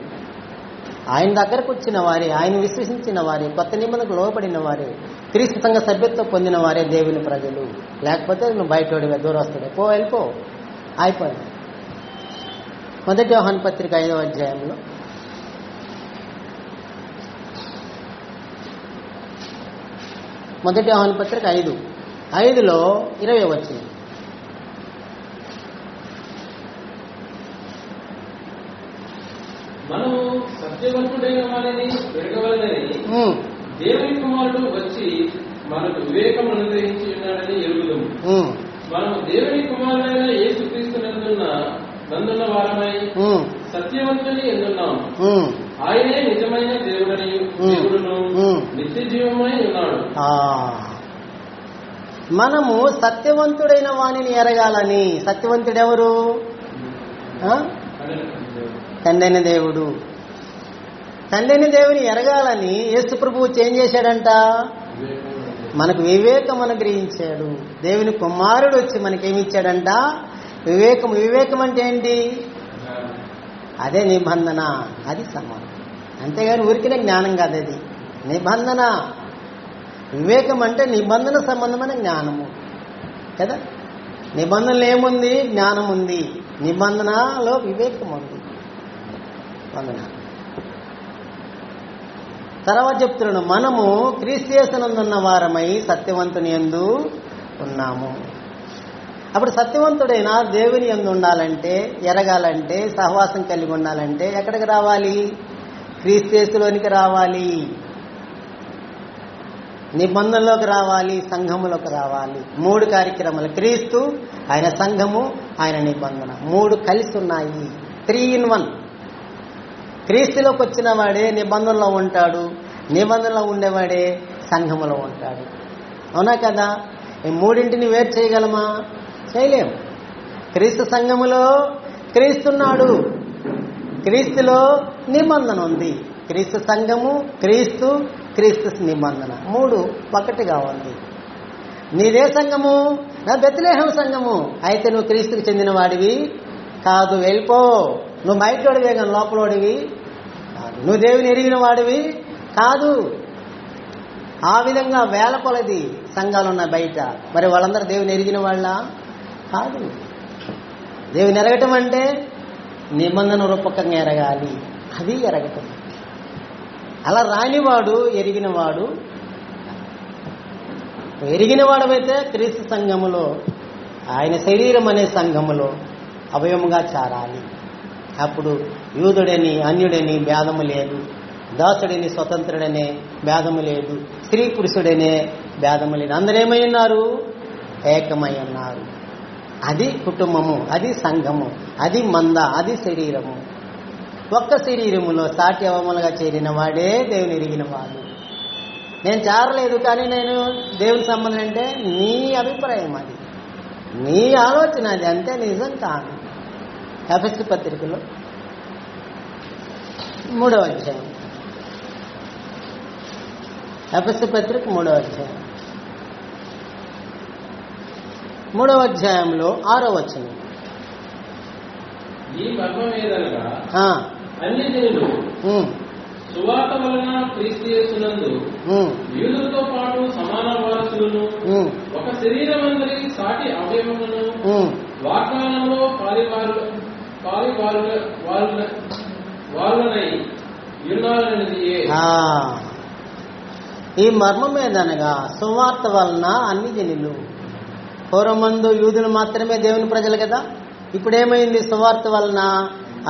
ఆయన దగ్గరకు వచ్చిన వారే, ఆయన విశ్వసించిన వారే, కొత్త నిబంధనకు లోబడిన వారే, క్రీస్తు సంఘ సభ్యత్వం పొందిన వారే దేవుని ప్రజలు. లేకపోతే నువ్వు బయటోడిగా దూరం వస్తాడు, పో వెళ్ళిపో, అయిపోయింది. 1 యోహాను పత్రిక 5వ అధ్యాయంలో 1 యోహాను పత్రిక 5:5లో 20 వచ్చింది. మనము సత్యవంతుడైన వారిని పెరగవలనని దేవుని కుమారుడు వచ్చి మనకు వివేకం అనుగ్రహించి ఉన్నాడని ఎరుగుదాము. మనము దేవుని కుమారుడైన యేసుక్రీస్తునందున్న వారమై సత్యవంతుని ఎందున్నాము. ఆయనే నిజమైన దేవుడును నిత్య జీవమై ఉన్నాడు. మనము సత్యవంతుడైన వాణిని ఎరగాలని. సత్యవంతుడెవరు? తండ్రైన దేవుడు. తండ్రైన దేవుని ఎరగాలని యేసు ప్రభువు చేంజ్ చేశాడంట. మనకు వివేకం అనుగ్రహించాడు. దేవుని కుమారుడు వచ్చి మనకేమిచ్చాడంట? వివేకం. వివేకం అంటే ఏంటి? అదే నిబంధన, అది సమానం. అంతేగాని ఊరికినే జ్ఞానం కాదు, అది నిబంధన. వివేకం అంటే నిబంధన సంబంధమైన జ్ఞానము కదా. నిబంధనలు ఏముంది? జ్ఞానం ఉంది. నిబంధనలో వివేకం ఉంది. తర్వాత చెప్తున్నాడు, మనము క్రీస్తు యేసునందున్న వారమై సత్యవంతుని యందు ఉన్నాము. అప్పుడు సత్యవంతుడైన దేవుని యందు ఉండాలంటే, ఎరగాలంటే, సహవాసం కలిగి ఉండాలంటే ఎక్కడికి రావాలి? క్రీస్తు యేసులోనికి రావాలి, నిబంధనలోకి రావాలి, సంఘములోకి రావాలి. 3 కార్యక్రమాలు: క్రీస్తు, ఆయన సంఘము, ఆయన నిబంధన. 3 కలిసి ఉన్నాయి. 3 in 1. క్రీస్తులోకి వచ్చిన వాడే నిబంధనలో ఉంటాడు, నిబంధనలో ఉండేవాడే సంఘములో ఉంటాడు. అవునా కదా? ఈ మూడింటిని వేరు చేయగలమా? చేయలేము. క్రీస్తు సంఘములో క్రీస్తున్నాడు, క్రీస్తులో నిబంధన ఉంది. క్రీస్తు సంఘము, క్రీస్తు, క్రీస్తు నిబంధన 3 ఒకటిగా ఉంది. నీదే సంఘము? నా బెత్లెహేం సంఘము. అయితే నువ్వు క్రీస్తుకి చెందిన వాడివి కాదు, వెళ్ళిపో. నువ్వు బయటోడివే కానీ లోపలోడివి కాదు. నువ్వు దేవుని ఎరిగిన వాడివి కాదు. ఆ విధంగా వేల కొలది సంఘాలు ఉన్నాయి బయట. మరి వాళ్ళందరూ దేవుని ఎరిగిన వాళ్ళ కాదు. దేవుని ఎరగటం అంటే నిబంధన రూపకంగా ఎరగాలి, అది ఎరగటం. అలా రానివాడు ఎరిగినవాడు. ఎరిగినవాడమైతే క్రీస్తు సంఘములో, ఆయన శరీరం అనే సంఘములో అవయముగా చేరాలి. అప్పుడు యూదుడని అన్యుడని భేదము లేదు, దాసుడని స్వతంత్రుడనే భేదము లేదు, స్త్రీ పురుషుడనే భేదము లేదు. అందరేమై ఉన్నారు? ఏకమై ఉన్నారు. అది కుటుంబము, అది సంఘము, అది మంద, అది శరీరము. ఒక్క శరీరములో సాటి అవములుగా చేరిన వాడే దేవుని ఎరిగిన వాడు. నేను చేరలేదు కానీ నేను దేవుని సంబంధం అంటే నీ అభిప్రాయం, అది నీ ఆలోచన, అది అంతే, నిజం కాదు. ఎఫెసీ పత్రికలో 3వ అధ్యాయం, ఎఫెసీ పత్రిక 3వ అధ్యాయం, 3వ అధ్యాయంలో 6వ వచనం. ఈ మర్మమేదనగా అన్ని జనులు సువార్త వలన క్రీస్తు యేసునందు యూదులతో పాటు సమాన వారసులను, ఒక శరీరమందరి సాటి అవయవములను, వాగ్దానంలో పాలివారులనై ఉన్నారన్నది. ఈ మర్మమేదనగా సువార్త వలన అన్ని జనులు. పూర్వమందు యూదులు మాత్రమే దేవుని ప్రజలు కదా. ఇప్పుడేమైంది? సువార్త వలన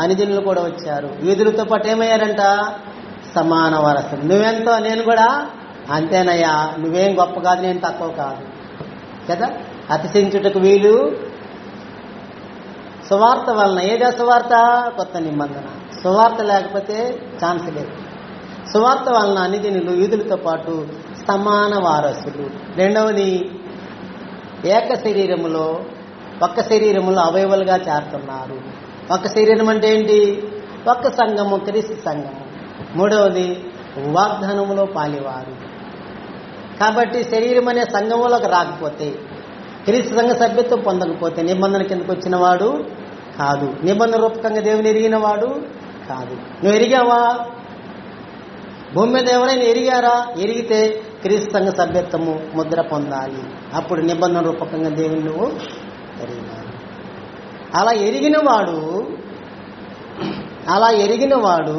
అన్ని జనులు కూడా వచ్చారు. యూదులతో పాటు ఏమయ్యారంట? సమాన వారసులు. నువ్వెంతో నేను కూడా అంతేనయ్యా, నువ్వేం గొప్ప కాదు, నేను తక్కువ కాదు కదా. అతిశయించుటకు వీలు. సువార్త వలన. ఏదా సువార్త? కొత్త నిబంధన. సువార్త లేకపోతే ఛాన్స్ లేదు. సువార్త వలన అన్ని జనులు యూదులతో పాటు సమాన వారసులు. రెండవది, ఏక శరీరములో, ఒక్క శరీరములో అవయవాలుగా చేరుతున్నారు. ఒక్క శరీరం అంటే ఏంటి? ఒక్క సంఘము, క్రీస్తు సంఘము. మూడవది, వాగ్దానములో పాలివారు. కాబట్టి శరీరం అనే సంఘములోకి రాకపోతే, క్రీస్తు సంఘ సభ్యత్వం పొందకపోతే నిబంధన కిందకు వచ్చిన వాడు కాదు, నిబంధన రూపకంగా దేవుని ఎరిగిన వాడు కాదు. నువ్వు ఎరిగావా? భూమి మీద ఎవరైనా ఎరిగారా? ఎరిగితే క్రీస్తు సంఘ సభ్యత్వము ముద్ర పొందాలి. అప్పుడు నిబంధన రూపకంగా దేవుని నువ్వు ఎరిగినావు. అలా ఎరిగిన వాడు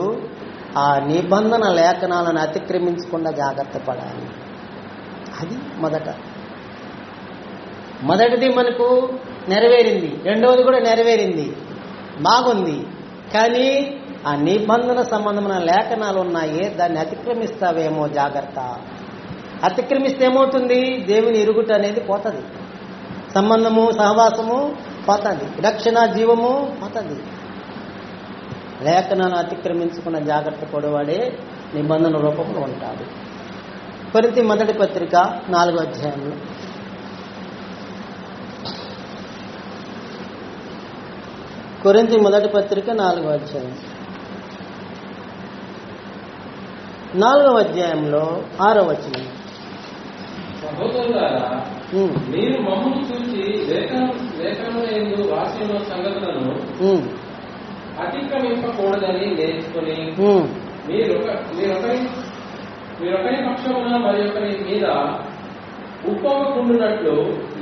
ఆ నిబంధన లేఖనాలను అతిక్రమించకుండా జాగ్రత్త పడాలి. అది మొదటిది మనకు నెరవేరింది, రెండవది కూడా నెరవేరింది, బాగుంది. కానీ ఆ నిబంధన సంబంధమైన లేఖనాలు ఉన్నాయే, దాన్ని అతిక్రమిస్తావేమో జాగ్రత్త. అతిక్రమిస్తే ఏమవుతుంది? దేవుని ఎరుగుట అనేది పోతుంది, సంబంధము సహవాసము పోతుంది, రక్షణ జీవము పోతుంది. లేఖనాలను అతిక్రమించుకున్న జాగ్రత్త పడేవాడే నిబంధన రూపంలో ఉంటాడు. కొరింథీ మొదటి పత్రిక 4వ అధ్యాయంలో కొరింథీ మొదటి పత్రిక 4వ అధ్యాయం 4వ అధ్యాయంలో 6వ వచనం. సహోదరులారా, మీరు మమ్మల్ని చూసి లేఖనములందు రాసిన సంగతులను అతిక్రమింపకూడదని నేర్చుకుని మీరొకరి పక్షమున మరి ఒకరి మీద ఉప్పొంగకుండునట్లు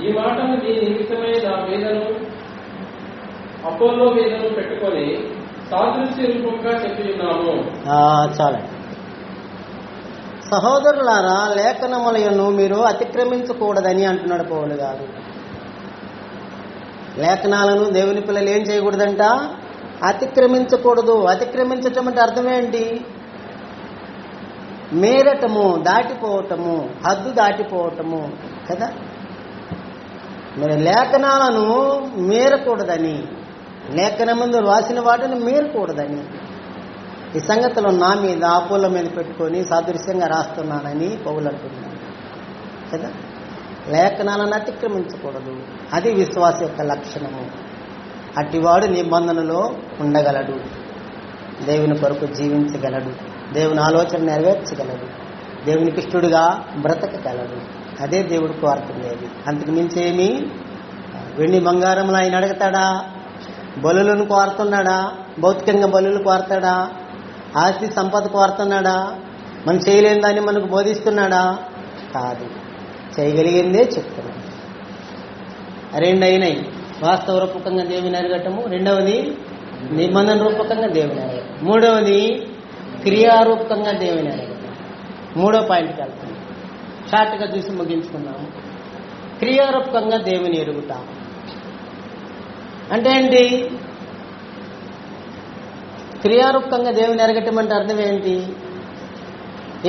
ఈ మాటను మీ నిమిత్తమై నా మీదను అపోల్లో మీదను పెట్టుకొని సాదృశ్య రూపంగా చెప్పిన్నాము. చాలా. సహోదరులారా, లేఖనములను మీరు అతిక్రమించకూడదని అంటున్నాడు పౌలు గారు. లేఖనాలను దేవుని పిల్లలు ఏం చేయకూడదంట? అతిక్రమించకూడదు. అతిక్రమించటం అంటే అర్థమేంటి? మేరటము, దాటిపోవటము, హద్దు దాటిపోవటము కదా. మరి లేఖనాలను మేరకూడదని, లేఖనమందు రాసిన వాటిని మీరకూడదని. ఈ సంగతులు నా మీద ఆపోల మీద పెట్టుకొని సాదృశ్యంగా రాస్తున్నానని పౌలు అంటున్నాడు కదా. లేఖనాలను అతిక్రమించకూడదు. అది విశ్వాస యొక్క లక్షణము. అట్టివాడు నిబంధనలో ఉండగలడు, దేవుని కొరకు జీవించగలడు, దేవుని ఆలోచన నెరవేర్చగలడు, దేవునికి ఇష్టడుగా బ్రతకగలడు. అదే దేవుడు కోరుతుండేది. అంతకు మించేమి వెండి బంగారంలో ఆయన అడుగుతాడా? బలులను కోరుతున్నాడా? భౌతికంగా బలులు కోరుతాడా? ఆస్తి సంపద కోరుతున్నాడా? మనం చేయలేని దాన్ని మనకు బోధిస్తున్నాడా? కాదు. చేయగలిగిందే చెప్తున్నాడు. రెండైనాయి. వాస్తవ రూపకంగా దేవుని ఎరగటము, రెండవది నిబంధన రూపకంగా దేవుని ఎరగటం, మూడవది క్రియారూపకంగా దేవుని ఎరగటం. మూడో పాయింట్కి వెళ్తాం. షార్ట్గా చూసి ముగించుకున్నాము. క్రియారూపకంగా దేవుని ఎరుగుతాం అంటే ఏంటి? క్రియారూపకంగా దేవుని ఎరగటం అంటే అర్థం ఏంటి?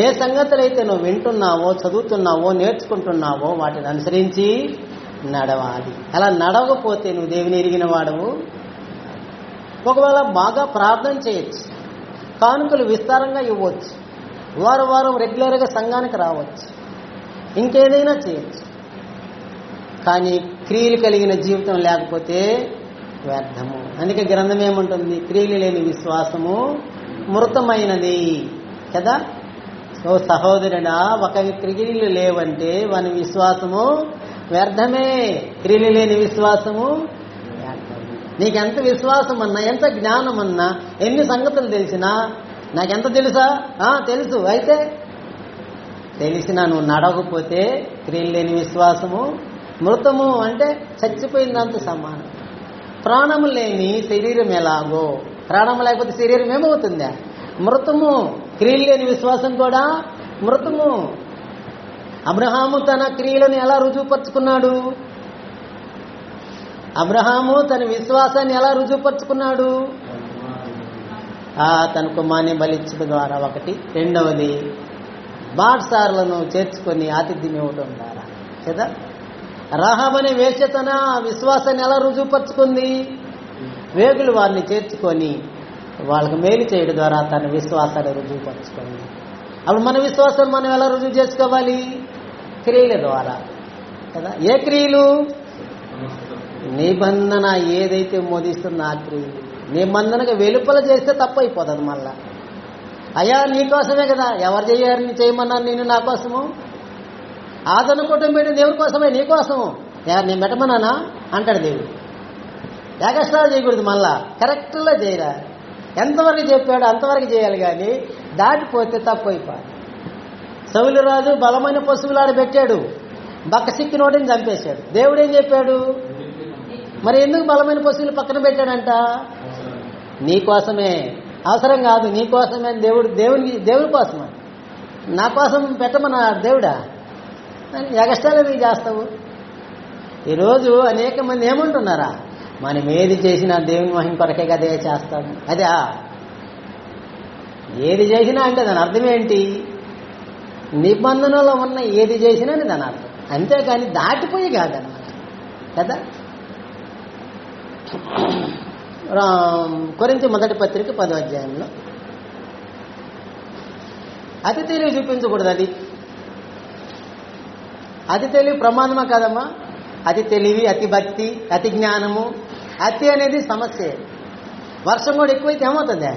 ఏ సంగతులైతే నువ్వు వింటున్నావో, చదువుతున్నావో, నేర్చుకుంటున్నావో వాటిని అనుసరించి నడవాలి. అలా నడవకపోతే నువ్వు దేవుని ఎరిగిన వాడవు. ఒకవేళ బాగా ప్రార్థన చేయొచ్చు, కానుకలు విస్తారంగా ఇవ్వచ్చు, వారం రెగ్యులర్గా సంఘానికి రావచ్చు, ఇంకేదైనా చేయొచ్చు, కానీ క్రియలు కలిగిన జీవితం లేకపోతే వ్యర్థము. అందుకే గ్రంథం ఏముంటుంది? క్రియలు లేని విశ్వాసము మృతమైనది కదా. ఓ సహోదరుడా, ఒక క్రియలు లేవంటే వాని విశ్వాసము వ్యర్థమే. క్రియలు లేని విశ్వాసము వ్యర్థమే. నీకెంత విశ్వాసం అన్నా, ఎంత జ్ఞానం అన్నా, ఎన్ని సంగతులు తెలిసినా, నాకెంత తెలుసా? తెలుసు. అయితే తెలిసినా నువ్వు నడవకపోతే క్రియలు లేని విశ్వాసము మృతము. అంటే చచ్చిపోయిందంత సమానం. ప్రాణము లేని శరీరం ఎలాగో, ప్రాణము లేకపోతే శరీరం ఏమవుతుందా? మృతము. క్రియలు లేని విశ్వాసం కూడా మృతము. అబ్రహాము తన క్రియలను ఎలా రుజువుపరుచుకున్నాడు? అబ్రహాము తన విశ్వాసాన్ని ఎలా రుజువుపరుచుకున్నాడు? తన కుమార్ని బలిచ్చడం ద్వారా ఒకటి, రెండవది బాట్సార్లను చేర్చుకొని ఆతిథ్యం ఇవ్వడం ద్వారా కదా. రాహాబు అనే వేశ్య తన విశ్వాసాన్ని ఎలా రుజువుపరుచుకుంది? వేగులు వారిని చేర్చుకొని వాళ్ళకు మేలు చేయడం ద్వారా తన విశ్వాసాన్ని రుజువుపరుచుకుంది. అప్పుడు మన విశ్వాసం మనం ఎలా రుజువు చేసుకోవాలి? క్రియల ద్వారా కదా. ఏ క్రియలు? నిబంధన ఏదైతే మోదిస్తుందో ఆ క్రియలు. నిబంధనగా వెలుపల చేస్తే తప్పు అయిపోతుంది. మళ్ళా అయ్యా నీకోసమే కదా, ఎవరు చేయాలని చేయమన్నారు నేను? నా కోసము. ఆదరణ కుటుంబం పెట్టి దేవుడి కోసమే, నీకోసము. నేను పెట్టమన్నానా అంటాడు దేవుడు. ఏకష్టాలు చేయకూడదు. మళ్ళా కరెక్ట్గా చేయరా. ఎంతవరకు చెప్పాడు అంతవరకు చేయాలి, కానీ దాటిపోతే తప్పు అయిపోయి. సౌలు రాజు బలమైన పశువులాడ పెట్టాడు, బక్కసిక్కి నోటిని చంపేశాడు. దేవుడు ఏం చెప్పాడు? మరి ఎందుకు బలమైన పశువులు పక్కన పెట్టాడంట? నీకోసమే, అవసరం కాదు, నీకోసమే. దేవుడి కోసమే. నా కోసం పెట్టమన్నా దేవుడా? ఎగస్టాలు నీకు చేస్తావు. ఈరోజు అనేక మంది ఏమంటున్నారా? మనం ఏది చేసినా దేవుని మహిమ కొరకే కదే చేస్తాము. అదే ఏది చేసినా అంటే దాని అర్థం ఏంటి? నిబంధనలో ఉన్న ఏది చేసినా అని దాని అర్థం. అంతేకాని దాటిపోయి కాదన్నమాట కదా. కొరింథీ మొదటి పత్రిక 10వ అధ్యాయంలో అతి తెలివి చూపించకూడదు. అతి తెలివి ప్రమాదమా కాదమ్మా? అతి తెలివి, అతి భక్తి, అతి జ్ఞానము, అతి అనేది సమస్య. వర్షం కూడా ఎక్కువైతే ఏమవుతుంది?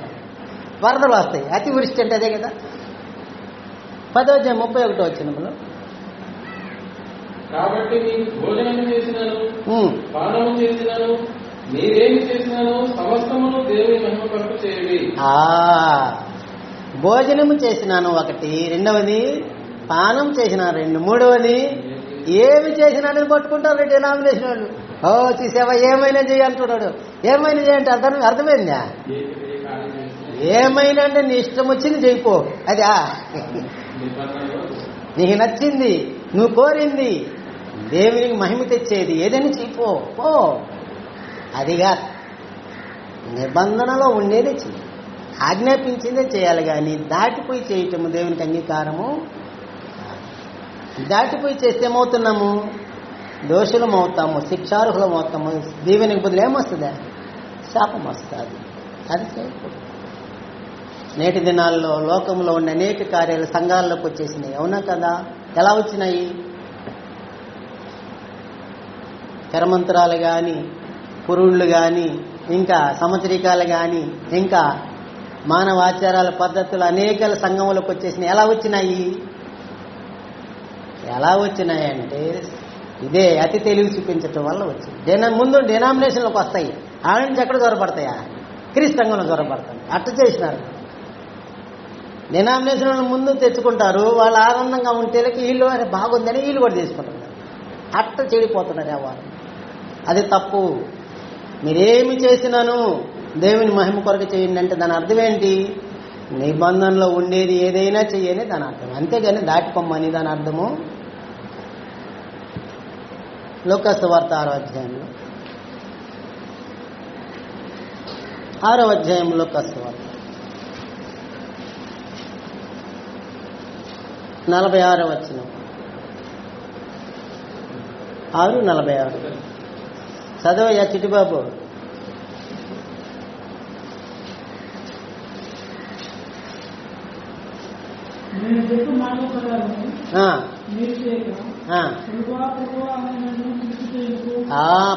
వరదలు వస్తాయి. అతి వృష్టి అంటే అదే కదా. 10వ అధ్యాయం 31వ వచనంలో కాబట్టి నీకు భోజనం చేసినాను, పానము చేసినాను, మీరేమి చేసినాను సమస్తమును దేవుని మహిమ కొరకు చేయండి. భోజనము చేసినాను ఒకటి, రెండవది పానం చేసిన రెండు, మూడవది ఏమి చేసినానని పట్టుకుంటారు డినామినేషన్ వాళ్ళు. చూసావా ఏమైనా చేయాలంటున్నాడు. ఏమైనా చేయంటే అర్థమైందా? ఏమైనా అంటే నీ ఇష్టం వచ్చింది చేయిపో. అదే నీకు నచ్చింది, నువ్వు కోరింది, దేవునికి మహిమ తెచ్చేది ఏదైనా చేయిపో పో. అదిగా నిబంధనలో ఉండేదే చెయ్యి, ఆజ్ఞాపించిందే చేయాలి. కానీ దాటిపోయి చేయటము దేవునికి అంగీకారము. దాటిపోయి చేస్తే ఏమవుతున్నాము? దోషులం అవుతాము, శిక్షార్హులం అవుతాము. దీవెనికి బదులు ఏమొస్తుందా? శాపం వస్తుంది. అది చేయకూడదు. నేటి దినాల్లో లోకంలో ఉన్న అనేక కార్యాలు సంఘాల్లోకి వచ్చేసినాయి. అవునా కదా? ఎలా వచ్చినాయి? కరమంత్రాలు కానీ, పురుళ్ళు కానీ, ఇంకా సంవత్సరికాలు కానీ, ఇంకా మానవాచారాల పద్ధతులు అనేక సంఘంలోకి వచ్చేసినాయి. ఎలా వచ్చినాయి? ఎలా వచ్చినాయంటే ఇదే అతి తెలివి చూపించటం వల్ల వచ్చింది. ముందు డినామినేషన్లోకి వస్తాయి, ఆడ నుంచి ఎక్కడ దొరపడతాయా? క్రీస్తు దొరపడతాయి. అట్ట చేసినారు. డినామినేషన్ ముందు తెచ్చుకుంటారు, వాళ్ళు ఆనందంగా ఉంటేలకి వీళ్ళు బాగుందని వీళ్ళు కూడా తీసుకుంటున్నారు. అట్ట చెడిపోతున్నారు ఎవరు. అది తప్పు. మీరేమి చేసినాను దేవుని మహిమ కొరకు చేయండి అంటే దాని అర్థం ఏంటి? నిబంధనలో ఉండేది ఏదైనా చెయ్యని దాని అర్థం, అంతేగాని దాటిపోమ్మని దాని అర్థము. లూకాసు వార్త 6వ అధ్యాయంలో 6వ అధ్యాయం లూకాసు వార్త 46వ వచనం 6:46 చదవయ్యా చిట్టిబాబు.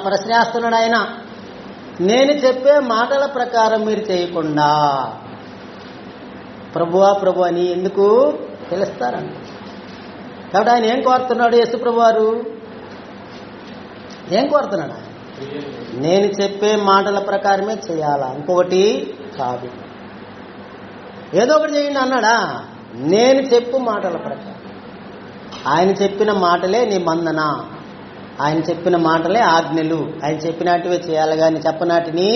ప్రశ్నేస్తున్నాడు ఆయన. నేను చెప్పే మాటల ప్రకారం మీరు చేయకుండా ప్రభువా ప్రభు అని ఎందుకు పిలుస్తారంట. కాబట్టి ఆయన ఏం కోరుతున్నాడు? యేసు ప్రభు వారు ఏం కోరుతున్నాడు? నేను చెప్పే మాటల ప్రకారమే చేయాలా, ఇంకొకటి కాదు. ఏదో ఒకటి చేయండి అన్నాడా? నేను చెప్పు మాటల ప్రకారం. ఆయన చెప్పిన మాటలే నిబంధన, ఆయన చెప్పిన మాటలే ఆజ్ఞలు. ఆయన చెప్పినట్టువే చేయాలి కానీ చెప్పనాటిని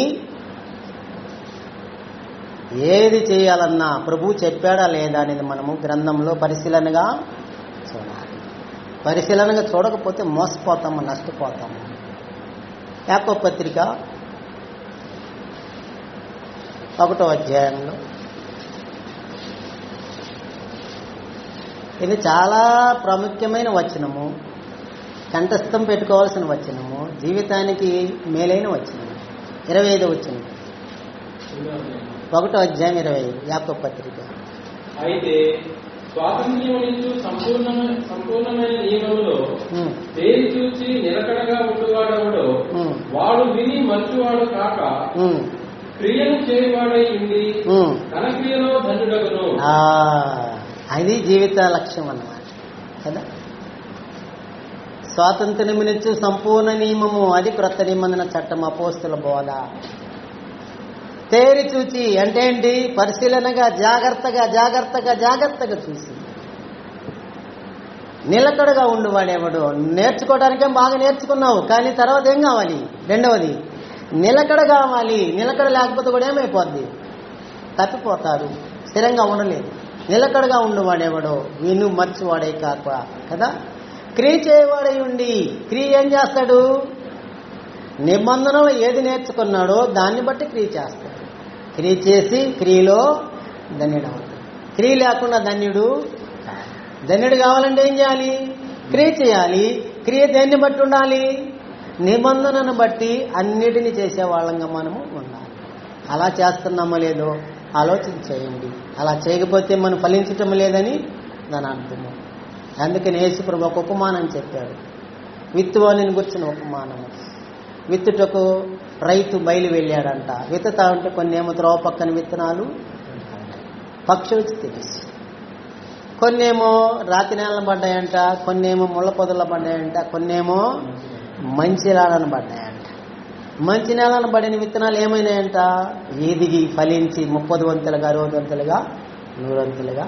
ఏది చేయాలన్నా ప్రభువు చెప్పాడా లేదా అనేది మనము గ్రంథంలో పరిశీలనగా చూడాలి. పరిశీలనగా చూడకపోతే మోసపోతాము, నష్టపోతాము. యాకోబు పత్రిక 1వ అధ్యాయంలో ఇది చాలా ప్రాముఖ్యమైన వచనము, కంఠస్థం పెట్టుకోవాల్సిన వచనము, జీవితానికి మేలైన వచనము. 25వ వచనం 1వ అధ్యాయం 25 యాకోబు పత్రిక. అయితే స్వాతంత్ర్యమునిచ్చు సంపూర్ణమైన నియమములో దేని చూచి నిలకడగా ఉండువాడెవడో వాడు విని మంచివాడు కాక క్రియను చేయవాడై ఉండి తన క్రియలో ధన్యుడగును. అది జీవిత లక్ష్యం అన్నమాట కదా. స్వాతంత్ర్యమునిచ్చు సంపూర్ణ నియమము, అది క్రొత్త నిబంధన చట్టం, అపోస్తుల బోధ. తేరి చూచి అంటే ఏంటి? పరిశీలనగా జాగ్రత్తగా చూసి నిలకడగా ఉండువాడేవాడు. నేర్చుకోవడానికేం బాగా నేర్చుకున్నావు, కానీ తర్వాత ఏం కావాలి? రెండవది నిలకడ కావాలి. నిలకడ లేకపోతే కూడా ఏమైపోద్ది? తప్పిపోతారు, స్థిరంగా ఉండలేదు. నిలకడగా ఉండువాడేవాడో విను మర్చివాడే కాక కదా. క్రియ చేయవాడై ఉండి, క్రియ ఏం చేస్తాడు? నిబంధనలు ఏది నేర్చుకున్నాడో దాన్ని బట్టి క్రియ చేస్తాడు. క్రియ చేసి క్రియలో ధన్యుడు అవుతాడు. క్రియ లేకుండా ధన్యుడు కావాలంటే ఏం చేయాలి? క్రియ చేయాలి. క్రియ దేన్ని బట్టి ఉండాలి? నిబంధనను బట్టి అన్నిటినీ చేసేవాళ్ళంగా మనము ఉండాలి. అలా చేస్తున్నామో లేదో ఆలోచన చేయండి. అలా చేయకపోతే మనం ఫలించటం లేదని దాని అర్థము. అందుకని యేసు ప్రభు ఒక ఉపమానం చెప్పాడు, విత్తువాణిని గుర్చిన ఉపమానము. విత్తుటకు రైతు బయలు వెళ్ళాడంట. విత్తుతా ఉంటే కొన్నేమో త్రోవ పక్కన విత్తనాలు పక్షులు తినేసి, కొన్నేమో రాతి నేలను పడ్డాయంట, కొన్నేమో ముళ్ళ పొదల్లో పడ్డాయంట, కొన్నేమో మంచి నేలను పడ్డాయంట. మంచి నేలను పడిన విత్తనాలు ఏమైనాయంట? ఎదిగి ఫలించి 30 వంతులుగా 60 వంతులుగా 100 వంతులుగా.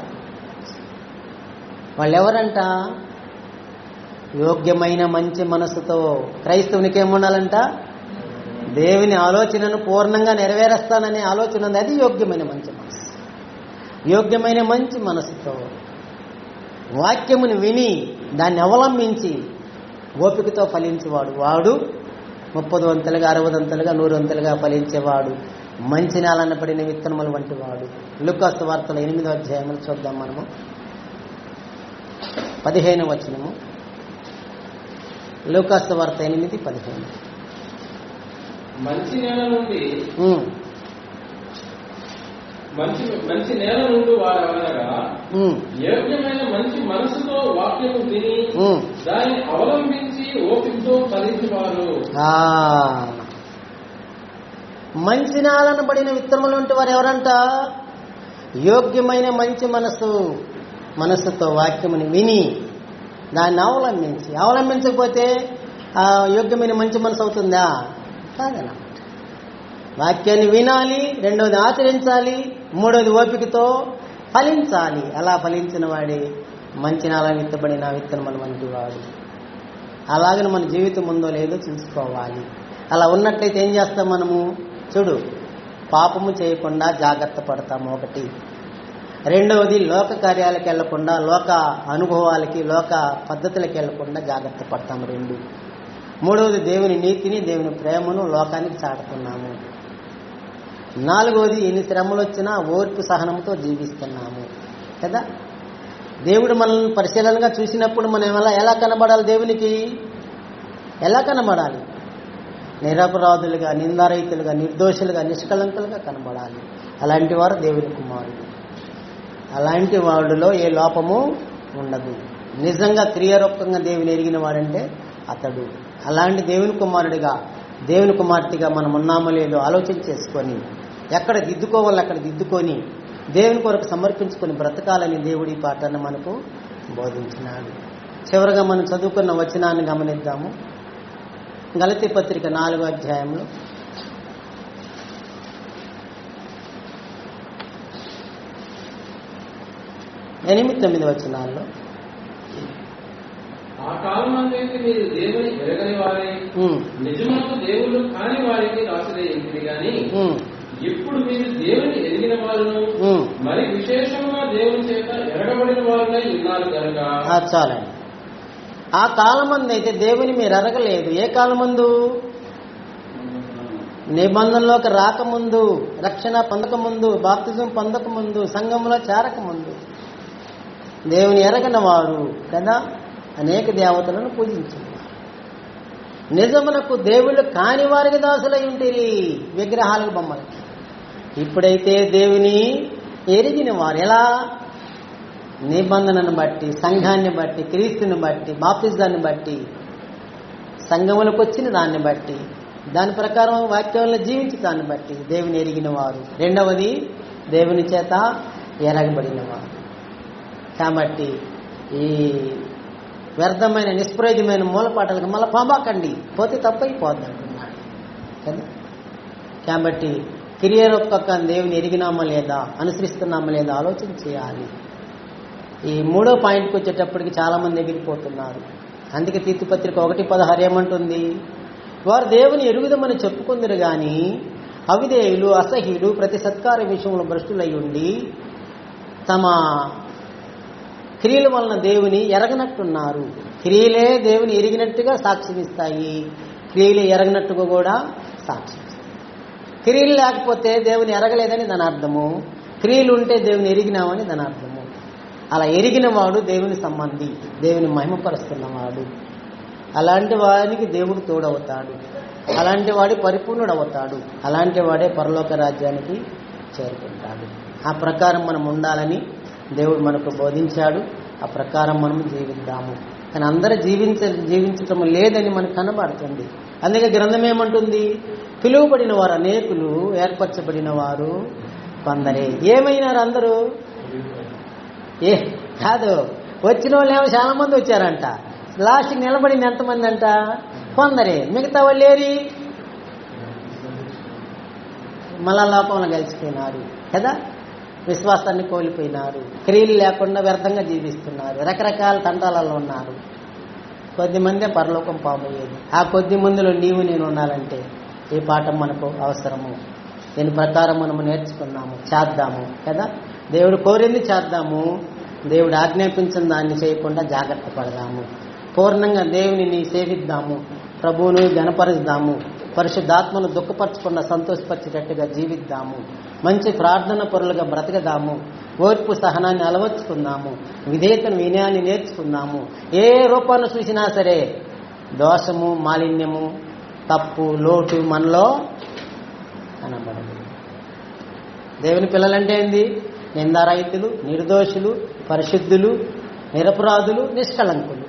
వాళ్ళెవరంట? యోగ్యమైన మంచి మనసుతో. క్రైస్తవునికి ఏముండాలంట? దేవుని ఆలోచనను పూర్ణంగా నెరవేరుస్తాననే ఆలోచన ఉంది. అది యోగ్యమైన మంచి మనసు. యోగ్యమైన మంచి మనసుతో వాక్యమును విని దాన్ని అవలంబించి ఓపికతో ఫలించేవాడు, వాడు 30 వంతులుగా 60 వంతులుగా 100 వంతులుగా ఫలించేవాడు. మంచి నేలన పడిన విత్తనములు వంటి వాడు. లూకాసు వార్తల 8వ అధ్యాయములు చూద్దాం మనము. 15వ వచనము. లూకాసు వార్త 8:15. మంచి నేల నుండి మంచి నేల నుండి వారెవరనగా యోగ్యమైన మంచి మనసుతో వాక్యము విని దాన్ని అవలంబించి ఓపికతో ఫలించేవారు. మంచి నేలను పడిన విత్తనములు ఉంటే వారు ఎవరంట? యోగ్యమైన మంచి మనస్సుతో వాక్యముని విని దాన్ని అవలంబించకపోతే ఆ యోగ్యమైన మంచి మనసు అవుతుందా? కాదన్నమాట. వాక్యాన్ని వినాలి, రెండవది ఆచరించాలి, మూడవది ఓపికతో ఫలించాలి. అలా ఫలించిన వాడే మంచి నేల విత్తబడిన విత్తనములు వంటి వాడు. అలాగని మన జీవితం ఉందో లేదో చూసుకోవాలి. అలా ఉన్నట్లయితే ఏం చేస్తాం మనము? చూడు, పాపము చేయకుండా జాగ్రత్త పడతాము ఒకటి. రెండవది లోక కార్యాలకు వెళ్లకుండా, లోక అనుభవాలకి, లోక పద్ధతులకు వెళ్లకుండా జాగ్రత్త పడతాము రెండు. మూడవది దేవుని నీతిని, దేవుని ప్రేమను లోకానికి చాటుతున్నాము. నాలుగవది ఎన్ని శ్రమలు వచ్చినా ఓర్పు సహనంతో జీవిస్తున్నాము కదా. దేవుడు మనల్ని పరిశీలనగా చూసినప్పుడు మనం ఎలా కనబడాలి? దేవునికి ఎలా కనబడాలి? నిరపరాధులుగా, నిందారహితులుగా, నిర్దోషులుగా, నిష్కళంకులుగా కనబడాలి. అలాంటి వారు దేవుని కుమారుడు. అలాంటి వాడిలో ఏ లోపము ఉండదు. నిజంగా క్రియారూపకంగా దేవుని ఎరిగిన వాడంటే అతడు. అలాంటి దేవుని కుమారుడిగా, దేవుని కుమార్తెగా మనం ఉన్నామో లేదో ఆలోచన చేసుకొని, ఎక్కడ దిద్దుకోవాలో అక్కడ దిద్దుకొని దేవుని కొరకు సమర్పించుకొని బ్రతకాలని దేవుడి పాఠాన్ని మనకు బోధించినాడు. చివరగా మనం చదువుకున్న వచనాన్ని గమనిద్దాము. గలతీ పత్రిక 4వ అధ్యాయంలో 8-9 వచనాల్లో, ఆ కాలమందైతే మీరు దేవుని ఎరగని వారే, నిజమునకు దేవుళ్ళు కాని వారికి దాసులయ్యింది గాని, ఇప్పుడు మీరు దేవుని ఎరిగిన వారును మరి విశేషంగా దేవుని చేత ఎరగబడిన వారునై ఉన్నారు కనుక. చాలండి. ఆ కాలమందు అయితే దేవుని మీరు ఎరగలేదు. ఏ కాలమందు? నిబంధనలోకి రాకముందు, రక్షణ పొందకముందు, బాప్తిజం పొందకముందు, సంఘంలో చేరకముందు దేవుని ఎరగని వారు కదా అనేక దేవతలను పూజించారు. నిజమునకు దేవుళ్ళు కాని వారికి దాసులై ఉంటిరి, విగ్రహాలకు, బొమ్మలకి. ఇప్పుడైతే దేవుని ఎరిగిన వారు ఎలా? నిబంధనను బట్టి, సంఘాన్ని బట్టి, క్రీస్తుని బట్టి, బాప్తిజాన్ని బట్టి, సంఘములకు వచ్చిన దాన్ని బట్టి, దాని ప్రకారం వాక్యంలో జీవించి దాన్ని బట్టి దేవుని ఎరిగిన వారు. రెండవది దేవుని చేత ఎరగబడిన వారు. కాబట్టి ఈ వ్యర్థమైన నిష్ప్రయోజమైన మూలపాటలకు మళ్ళీ పంపాకండి, పోతే తప్పైపోద్ది అంటున్నాడు కదా. కాబట్టి క్రియారూపక దేవుని ఎరిగినామా లేదా, అనుసరిస్తున్నామా లేదా ఆలోచన చేయాలి. ఈ 3వ పాయింట్కి వచ్చేటప్పటికి చాలామంది ఎగిరిపోతున్నారు. అందుకే తీతు పత్రిక 1:16 ఏమంటుంది? వారు దేవుని ఎరుగుదమని చెప్పుకుందరు గాని అవిధేయులు, అసహ్యులు, ప్రతి సత్కార విషయంలో భ్రష్టులై ఉండి తమ క్రియల వలన దేవుని ఎరగనట్టున్నారు. క్రియలే దేవుని ఎరిగినట్టుగా సాక్ష్యమిస్తాయి, క్రియలు ఎరగనట్టుగా కూడా సాక్ష్యం. క్రియలు లేకపోతే దేవుని ఎరగలేదని దాని అర్థము, క్రియలు ఉంటే దేవుని ఎరిగినామని దాని అర్థము. అలా ఎరిగిన వాడు దేవుని సంబంధి, దేవుని మహిమపరుస్తున్నవాడు. అలాంటి వాడికి దేవుడు తోడవుతాడు, అలాంటి వాడి పరిపూర్ణుడవుతాడు, అలాంటి వాడే పరలోక రాజ్యానికి చేరుకుంటాడు. ఆ ప్రకారం మనం ఉండాలని దేవుడు మనకు బోధించాడు. ఆ ప్రకారం మనం జీవిద్దాము. కానీ అందరూ జీవించటం లేదని మనకు కనబడుతుంది. అందుకే గ్రంథం ఏమంటుంది? పిలువబడిన వారు అనేకులు, ఏర్పరచబడిన వారు కొందరే. ఏమైనారు అందరూ? కాదు, వచ్చిన వాళ్ళు ఏమో చాలా మంది వచ్చారంట. లాస్ట్కి నిలబడింది ఎంతమంది అంట? కొందరే. మిగతా వాళ్ళు ఏరి మళ్ళా లోకంలో కలిసిపోయినారు కదా. విశ్వాసాన్ని కోల్పోయినారు, క్రియలు లేకుండా వ్యర్థంగా జీవిస్తున్నారు, రకరకాల తంటాలలో ఉన్నారు. కొద్దిమందే పరలోకం పామయ్యేది. ఆ కొద్ది మందిలో నీవు నేను ఉండాలంటే ఈ పాఠం మనకు అవసరము. దీని ప్రకారం మనము నేర్చుకున్నాము, చేద్దాము కదా. దేవుడు కోరింది చేద్దాము, దేవుడు ఆజ్ఞాపించిన దాన్ని చేయకుండా జాగ్రత్త పడదాము. పూర్ణంగా దేవుని సేవిద్దాము, ప్రభువును గణపరుద్దాము, పరిశుద్ధాత్మను దుఃఖపరచకుండా సంతోషపరిచేటట్టుగా జీవిద్దాము, మంచి ప్రార్థన పరులుగా బ్రతకదాము, ఓర్పు సహనాన్ని అలవర్చుకుందాము, విధేయతను వినయాన్ని నేర్చుకుందాము. ఏ రూపాన్ని చూసినా సరే దోషము, మాలిన్యము, తప్పు లోటు మనలో కనబడదు. దేవుని పిల్లలంటే ఏంది? నిందారహితులు, నిర్దోషులు, పరిశుద్ధులు, నిరపరాధులు, నిష్కళంకులు.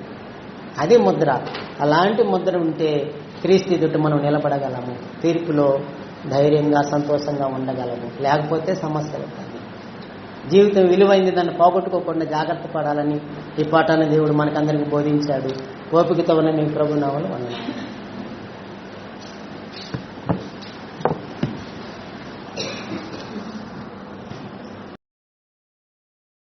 అది ముద్ర. అలాంటి ముద్ర ఉంటే క్రీస్తు ఎదుట మనం నిలబడగలము, తీర్పులో ధైర్యంగా సంతోషంగా ఉండగలము. లేకపోతే సమస్యలు అవుతాయి. జీవితం విలువైంది, దాన్ని పోగొట్టుకోకుండా జాగ్రత్త పడాలని ఈ పాఠాన్ని దేవుడు మనకందరికీ బోధించాడు. ఓపికతో ఉన్న మీ ప్రభునామములో వందనాలు.